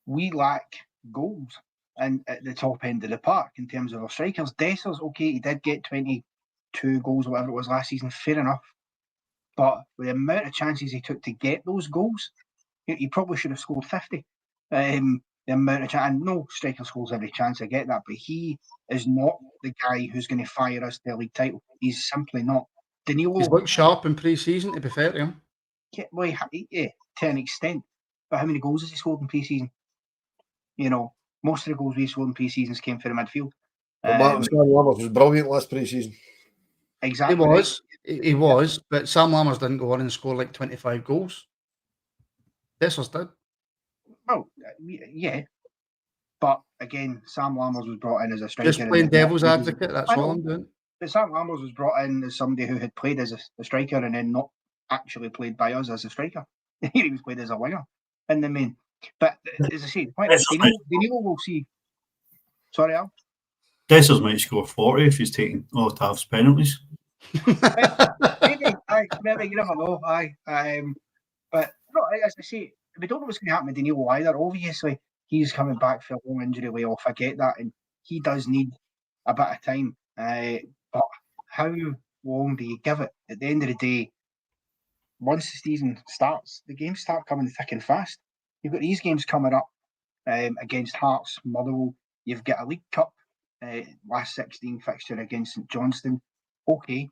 we lack goals and at the top end of the park in terms of our strikers. Dessers, okay, he did get 22 goals, whatever it was last season, fair enough. But with the amount of chances he took to get those goals, he probably should have scored 50. The amount of chance, and no striker scores every chance, I get that, but he is not the guy who's going to fire us to a league title. He's simply not. Danilo, he's looked sharp in pre-season, to be fair to him. Yeah, well, to an extent. But how many goals has he scored in pre-season? Most of the goals we scored in pre-seasons came from the midfield. Sam Lammers was brilliant last pre-season. Exactly. He was, but Sam Lammers didn't go on and score like 25 goals. Dessers did. Oh, yeah. But again, Sam Lammers was brought in as a striker. Just playing devil's advocate, that's all I'm doing. But Sam Lammers was brought in as somebody who had played as a striker and then not actually played by us as a striker. He was played as a winger in the main. But as I say, the point is, Danilo will see. Sorry, Al? Dessers might score 40 if he's taking Taft's penalties. Maybe, you never know. But no, as I say, we don't know what's going to happen with Danilo either. Obviously, he's coming back for a long injury layoff. I get that, and he does need a bit of time. But how long do you give it? At the end of the day, once the season starts, the games start coming thick and fast. You've got these games coming up against Hearts, Motherwell. You've got a League Cup last 16 fixture against St Johnstone. Okay,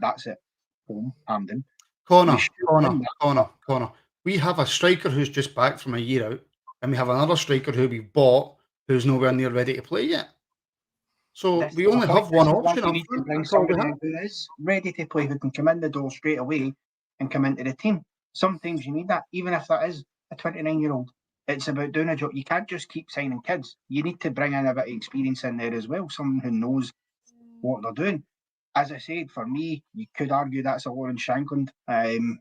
that's it. Home, Hampden. Corner. We have a striker who's just back from a year out, and we have another striker who we bought who's nowhere near ready to play yet. So we only have one option. You need to bring somebody who is ready to play, who can come in the door straight away and come into the team. Sometimes you need that, even if that is a 29-year-old. It's about doing a job. You can't just keep signing kids. You need to bring in a bit of experience in there as well, someone who knows what they're doing. As I said, for me, you could argue that's a Lauren Shankland.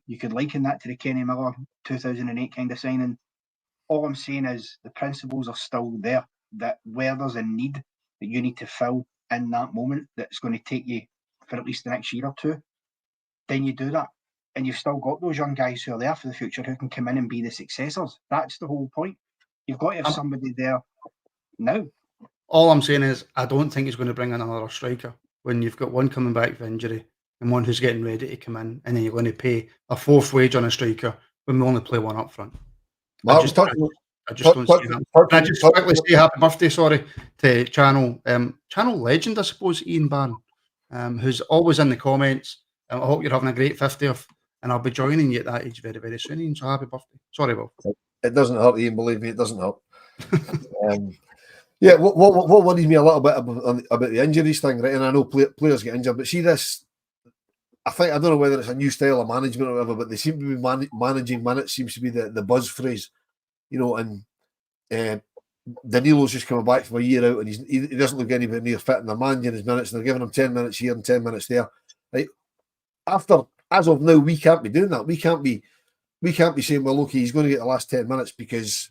You could liken that to the Kenny Miller 2008 kind of signing. All I'm saying is the principles are still there, that where there's a need that you need to fill in that moment that's going to take you for at least the next year or two, then you do that. And you've still got those young guys who are there for the future who can come in and be the successors. That's the whole point. You've got to have somebody there now. All I'm saying is I don't think he's going to bring in another striker when you've got one coming back for injury and one who's getting ready to come in, and then you're going to pay a fourth wage on a striker when we only play one up front. I just don't see that. Can I just quickly say happy birthday, to channel legend, I suppose, Ian Barron, who's always in the comments. I hope you're having a great 50th, and I'll be joining you at that age very, very soon, Ian, so happy birthday. Sorry, Will. It doesn't hurt, Ian, believe me, it doesn't hurt. Yeah, what worries me a little bit about the injuries thing, right? And I know players get injured, but see this, I don't know whether it's a new style of management or whatever, but they seem to be managing minutes seems to be the buzz phrase, and Danilo's just coming back from a year out, and he doesn't look anywhere near fit, and they're managing his minutes, and they're giving him 10 minutes here and 10 minutes there. Right? As of now, we can't be doing that. We can't be we can't be saying, well, okay, he's going to get the last 10 minutes because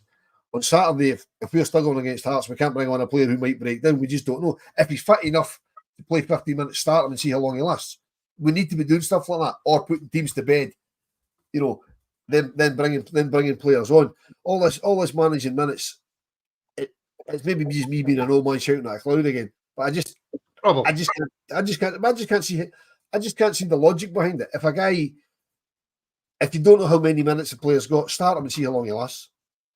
on Saturday, if we're struggling against Hearts, we can't bring on a player who might break down. We just don't know. If he's fit enough to play 15 minutes, start him and see how long he lasts. We need to be doing stuff like that, or putting teams to bed. You know, then bringing players on. All this managing minutes. It's maybe just me being an old man shouting at a cloud again. But I just can't see the logic behind it. If you don't know how many minutes the player's got, start him and see how long he lasts.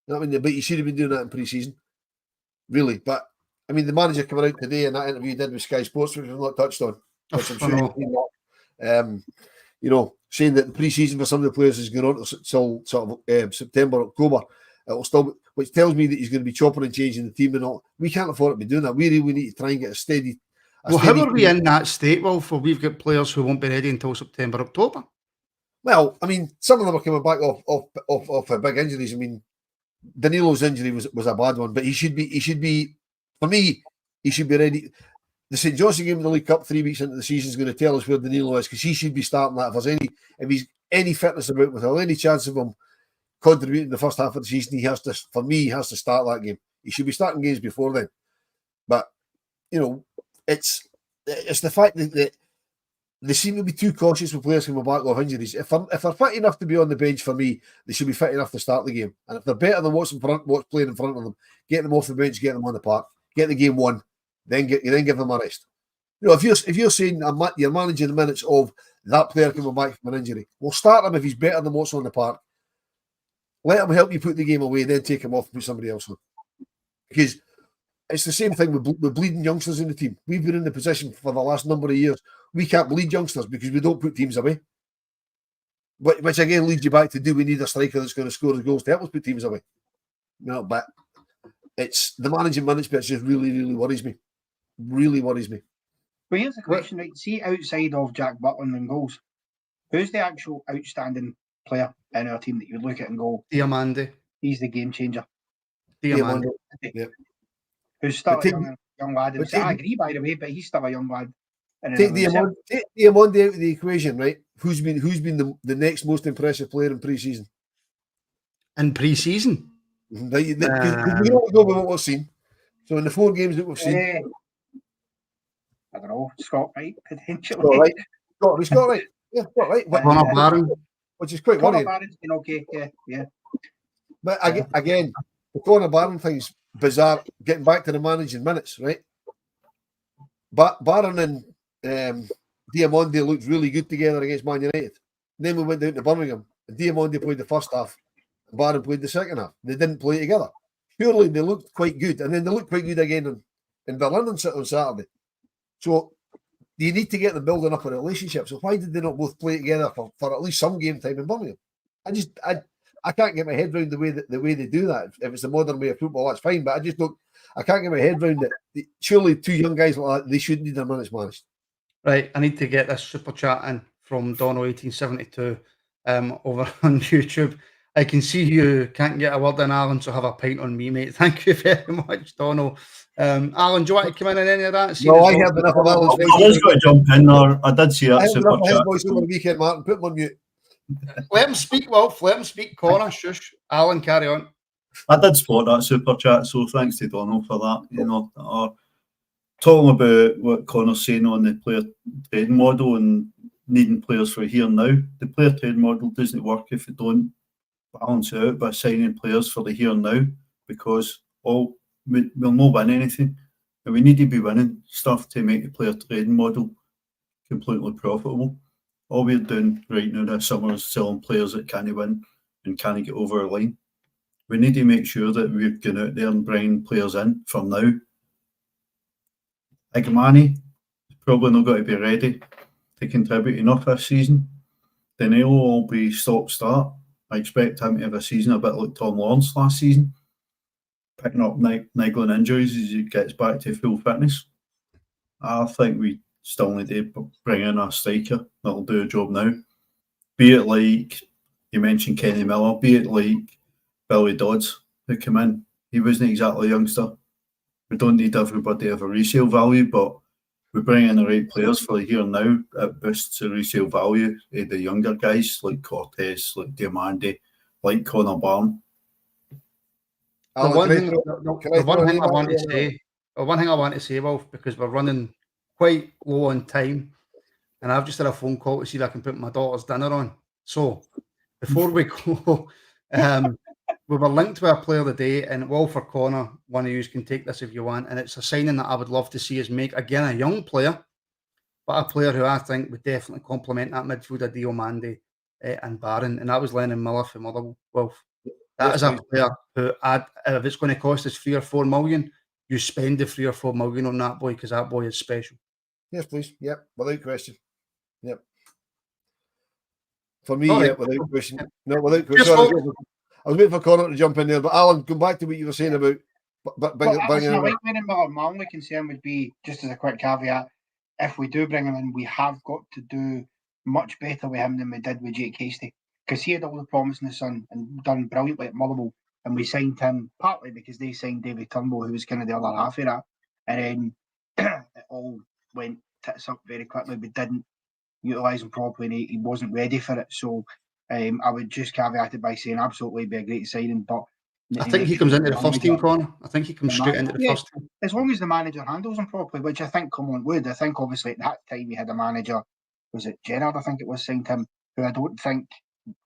You know what I mean? But you should have been doing that in pre-season, really. But I mean, the manager coming out today in that interview he did with Sky Sports, which we've not touched on, which I'm sure you know, saying that the pre-season for some of the players is going on till sort of September, October. It'll still, which tells me that he's going to be chopping and changing the team and all. We can't afford to be doing that. We really need to try and get a steady. How are we in that state, Wolf, where we've got players who won't be ready until September, October? Well, I mean, some of them are coming back off big injuries. I mean, Danilo's injury was a bad one, but he should be. For me, he should be ready. The St Johnstone game in the League Cup 3 weeks into the season is going to tell us where Danilo is, because he should be starting that. If he's any fitness about with any chance of him contributing the first half of the season, he has to start that game. He should be starting games before then. But you know, it's the fact that they seem to be too cautious with players coming back off injuries. If they're fit enough to be on the bench, for me, they should be fit enough to start the game. And if they're better than what's playing in front of them, get them off the bench, get them on the park, get the game won, then give them a rest. You know, if you're saying you're managing the minutes of that player coming back from an injury, well, start him if he's better than what's on the park. Let him help you put the game away, then take him off and put somebody else on. Because it's the same thing with bleeding youngsters in the team. We've been in the position for the last number of years. We can't bleed youngsters because we don't put teams away. Which again leads you back to, do we need a striker that's going to score the goals to help us put teams away? No, but it's the managing minutes bit just really, really worries me. Really worries me. Well, here's the question, right? See, outside of Jack Butland and goals, who's the actual outstanding player in our team that you would look at and go, Diamande. He's the game changer. Diamande. Yeah. Who's still a young lad. I agree, by the way, but he's still a young lad. Take Diamande out of the equation, right? Who's been the next most impressive player in pre-season? In pre-season? We don't go with what we've seen. So in the 4 games that we've seen, I don't know, Scott Wright potentially. Scott Wright. Yeah, Scott Wright. Connor Barron, which is quite worrying. Barron's been okay, yeah. But again, the Connor Barron thing's bizarre. Getting back to the managing minutes, right? But Barron and Diamande looked really good together against Man United. And then we went down to Birmingham, and Diamande played the first half, and Barron played the second half. They didn't play together. Surely they looked quite good, and then they looked quite good again in Berlin on Saturday. So you need to get them building up a relationship. So why did they not both play together for at least some game time in Birmingham? I can't get my head around the way they do that. If it's the modern way of football, that's fine. But I can't get my head around it. Surely 2 young guys like that, they shouldn't need their minutes managed. Right, I need to get this super chat in from Dono1872 over on YouTube. I can see you can't get a word in, Alan, so have a pint on me, mate. Thank you very much, Dono. Alan, do you want to come in on any of that? No, I heard enough of Alan's voice. I was going to jump in there. I did see that. I heard enough of his voice over the weekend, Martin. Put him on mute. Let him speak, Wolf. Let him speak. Connor, shush. Alan, carry on. I did spot that super chat, so thanks to Donald for that. You know, talking about what Connor's saying on the player trading model and needing players for here and now. The player trading model doesn't work if you don't balance it out by signing players for the here and now, because we'll not win anything, and we need to be winning stuff to make the player trading model completely profitable. All we're doing right now this summer is selling players that can't win and can't get over a line. We need to make sure that we're going out there and bringing players in from now. Igamani is probably not going to be ready to contribute enough this season. Danilo will be stop-start. I expect him to have a season a bit like Tom Lawrence last season, picking up niggling injuries as he gets back to full fitness. I think we still need to bring in a striker that'll do a job now. Be it like, you mentioned Kenny Miller, be it like Billy Dodds who came in. He wasn't exactly a youngster. We don't need everybody to have a resale value, but we bring in the right players for the here and now. It boosts the resale value of the younger guys like Cortez, like Diamande, like Connor Barn. The Alan, one can I thing, throw- the, can I the one throw a thing name I at want you to now? say, the one thing I want to say, Wolf, because we're running quite low on time, and I've just had a phone call to see if I can put my daughter's dinner on. So before we go, we were linked with a player of the day, and Wolf or Connor, one of you can take this if you want, and it's a signing that I would love to see us make. Again, a young player, but a player who I think would definitely complement that midfield of Monday and Barron, and that was Lennon Miller from Motherwell. Wolf. That Yes, is a please. player who, if it's going to cost us 3 or 4 million, you spend the 3 or 4 million on that boy because that boy is special. Yes, please. Yep, without question. Yep. For me, All right. yeah, without question. No, without question. Cheers, Sorry, folks. I was waiting for Connor to jump in there, but Alan, go back to what you were saying about Well, bringing listen, I in. like Lennon Miller. My only concern would be, just as a quick caveat, if we do bring him in, we have got to do much better with him than we did with Jake Hasty, because he had all the promise in the sun and done brilliantly at Motherwell, and we signed him partly because they signed David Turnbull, who was kind of the other half of that, and then it all went tits up very quickly. We didn't utilise him properly, and he wasn't ready for it. So I would just caveat it by saying absolutely be a great signing, but I think he comes into the first team, Connor. I think he comes straight into the Yeah, first team. as long as the manager handles him properly, which I think Cumberland would. I think obviously at that time we had a manager, was it Gerrard, I think it was, signed him, who I don't think,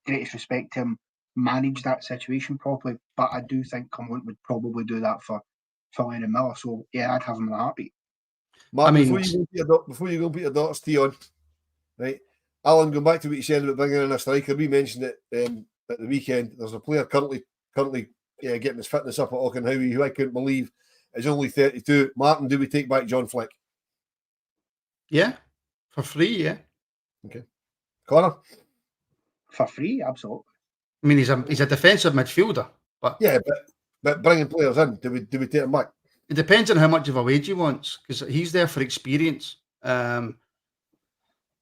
greatest respect to him, managed that situation properly. But I do think Cumberland would probably do that for Lennon Miller. So yeah, I'd have him in a heartbeat. Mark, I mean, before you go put your daughter's tea on, right? Alan, going back to what you said about bringing in a striker, we mentioned it at the weekend. There's a player currently getting his fitness up at Auchenhowie, who I couldn't believe is only 32. Martin, do we take back John Flick? Yeah, for free, yeah. Okay. Connor? For free, absolutely. I mean, he's a defensive midfielder, but Yeah, but bringing players in, do we take him back? it depends on how much of a wage he wants, because he's there for experience. And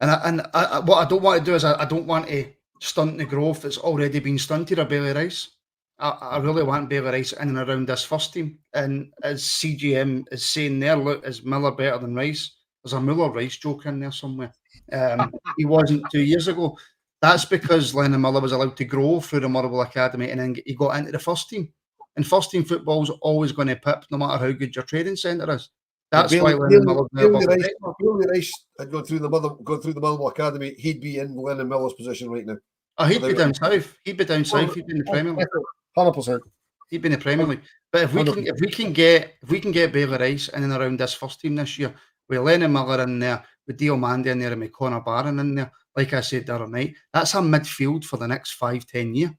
what I don't want to do is I don't want to stunt the growth that's already been stunted of Bailey Rice. I really want Bailey Rice in and around this first team. And as CGM is saying there, look, is Miller better than Rice? There's a Muller Rice joke in there somewhere. He wasn't 2 years ago. That's because Lennon Miller was allowed to grow through the Motherwell Academy and then he got into the first team. And first team football is always going to pip no matter how good your training centre is. That's why Lennon Miller's Bailey Rice had gone through the Motherwell Academy. He'd be in Lennon Miller's position right now. Oh, he'd be down south. He'd be down south. He'd be in the Premier League. 100%. He'd be in the Premier League. But if we can get Bailey Rice in and around this first team this year, with Lennon Miller in there, with Mandy in there, and with Connor Barron in there, like I said the other night, that's a midfield for the next 5-10 years.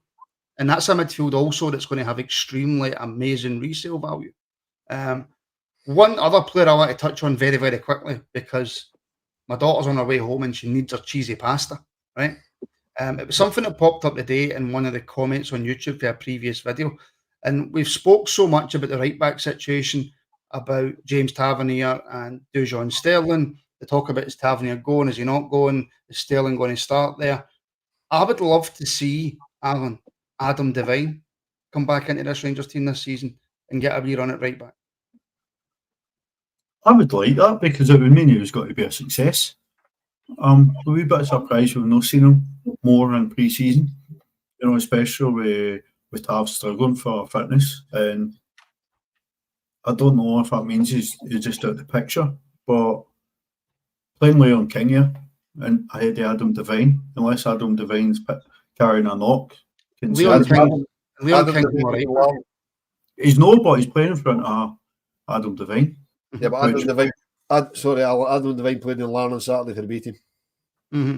And that's a midfield also that's going to have extremely amazing resale value. One other player I want to touch on very, very quickly, because my daughter's on her way home and she needs her cheesy pasta, right? It was something that popped up today in one of the comments on YouTube for a previous video. And we've spoke so much about the right-back situation, about James Tavernier and Dujon Sterling. They talk about, is Tavernier going, is he not going, is Sterling going to start there? I would love to see, Alan, Adam Devine come back into this Rangers team this season and get a wee run at right-back. I would like that because it would mean he was going to be a success. A wee bit surprised we've not seen him more in pre-season, especially with Tav struggling for fitness. And I don't know if that means he's just out of the picture, but playing Leon King and ahead of Adam Devine, unless Adam Devine's carrying a knock. Leon King, right. He's no, but he's playing in front of Adam Devine. Yeah, but Adam Devine. Adam Devine played in Larne on Saturday for the B team. Mm-hmm.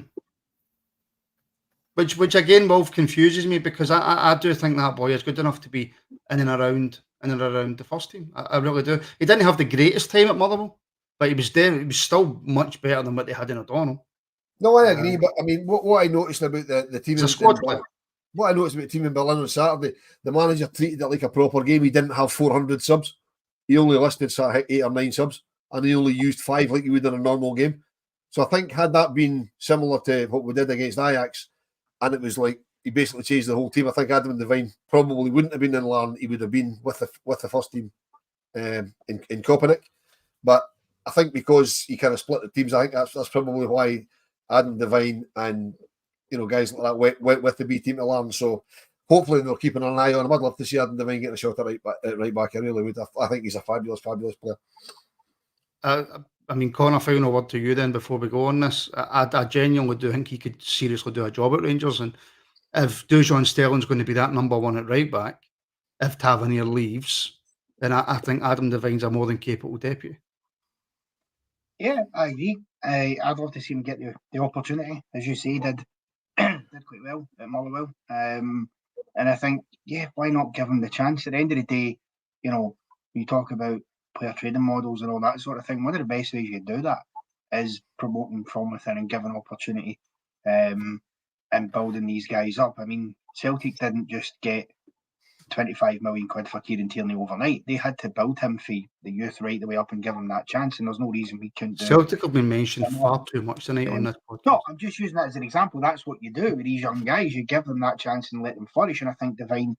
Which again, Wolf, confuses me because I do think that boy is good enough to be in and around the first team. I really do. He didn't have the greatest time at Motherwell, but he was there. He was still much better than what they had in O'Donnell. No, I agree. But I mean, what I noticed about the team, what I noticed about the team in Berlin on Saturday, the manager treated it like a proper game. He didn't have 400 subs. He only listed 8 or 9 subs, and he only used 5 like you would in a normal game. So I think had that been similar to what we did against Ajax, and it was like he basically changed the whole team, I think Adam Devine probably wouldn't have been in Larne. He would have been with the first team in Copenhagen. But I think because he kind of split the teams, I think that's probably why Adam Devine and guys like that went with the B team to Larne. So hopefully they're keeping an eye on him. I'd love to see Adam Devine getting a shot at right back. I really would. I think he's a fabulous player. I mean, Connor, final word to you then before we go on this. I genuinely do think he could seriously do a job at Rangers, and if Dujon Sterling's going to be that number one at right back, if Tavernier leaves, then I think Adam Devine's a more than capable deputy. Yeah, I agree. I'd love to see him get the opportunity, as you say, did quite well at Motherwell. And I think, yeah, why not give him the chance? At the end of the day, you know, you talk about player trading models and all that sort of thing. One of the best ways you can do that is promoting from within and giving opportunity and building these guys up. I mean, Celtic didn't just get 25 million quid for Kieran Tierney overnight. They had to build him for the youth right the way up and give him that chance, and there's no reason we couldn't do it. Celtic have been mentioned far too much tonight on this podcast. No, I'm just using that as an example. That's what you do with these young guys. You give them that chance and let them flourish, and I think Devine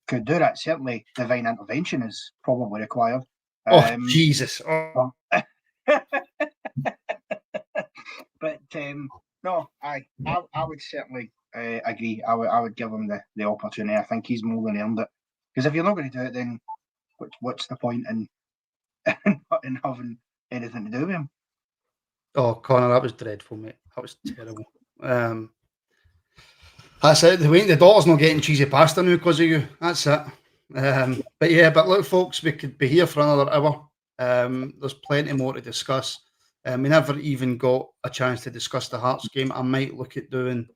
could do that. Certainly, divine intervention is probably required. Jesus. Oh. But no, I would certainly agree. I would give him the opportunity. I think he's more than earned it. Because if you're not going to do it, then what's the point in having anything to do with him? Oh, Connor, that was dreadful, mate. That was terrible. That's it. The daughter's not getting cheesy pasta now because of you. That's it. But look, folks, we could be here for another hour. There's plenty more to discuss. We never even got a chance to discuss the Hearts game. I might look at doing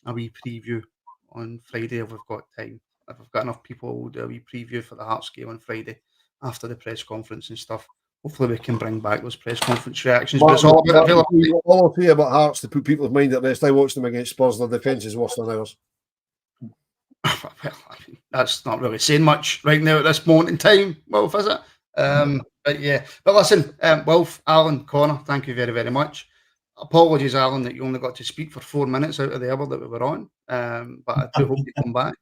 a wee preview on Friday if we've got time. If we've got enough people, we'll do a wee preview for the Hearts game on Friday after the press conference and stuff. Hopefully we can bring back those press conference reactions. But it's all about availability. All I'll say about Hearts to put people's mind at rest, I watched them against Spurs. Their defence is worse than ours. Well, I mean, that's not really saying much right now at this moment in time, Wolf, is it? But listen, Wolf, Alan, Connor, thank you very, very much. Apologies, Alan, that you only got to speak for 4 minutes out of the hour that we were on, but I do hope you come back.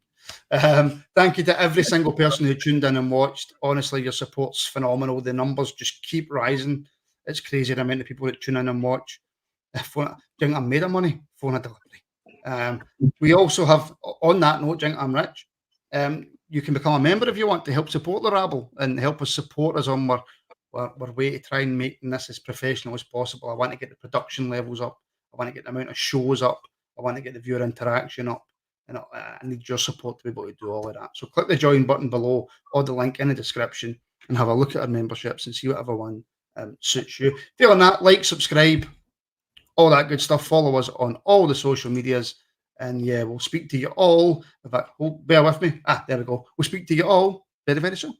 Thank you to every single person who tuned in and watched. Honestly, your support's phenomenal. The numbers just keep rising. It's crazy the amount of people that tune in and watch. I'm made of money, phone a delivery. We also have, on that note, I'm Rich. You can become a member if you want to help support the Rabble and help us support us on our way to try and make this as professional as possible. I want to get the production levels up. I want to get the amount of shows up. I want to get the viewer interaction up. And I need your support to be able to do all of that. So click the join button below or the link in the description and have a look at our memberships and see whatever one suits you. Failing that, like, subscribe, all that good stuff. Follow us on all the social medias. And yeah, we'll speak to you all. In fact, bear with me. There we go. We'll speak to you all very, very soon.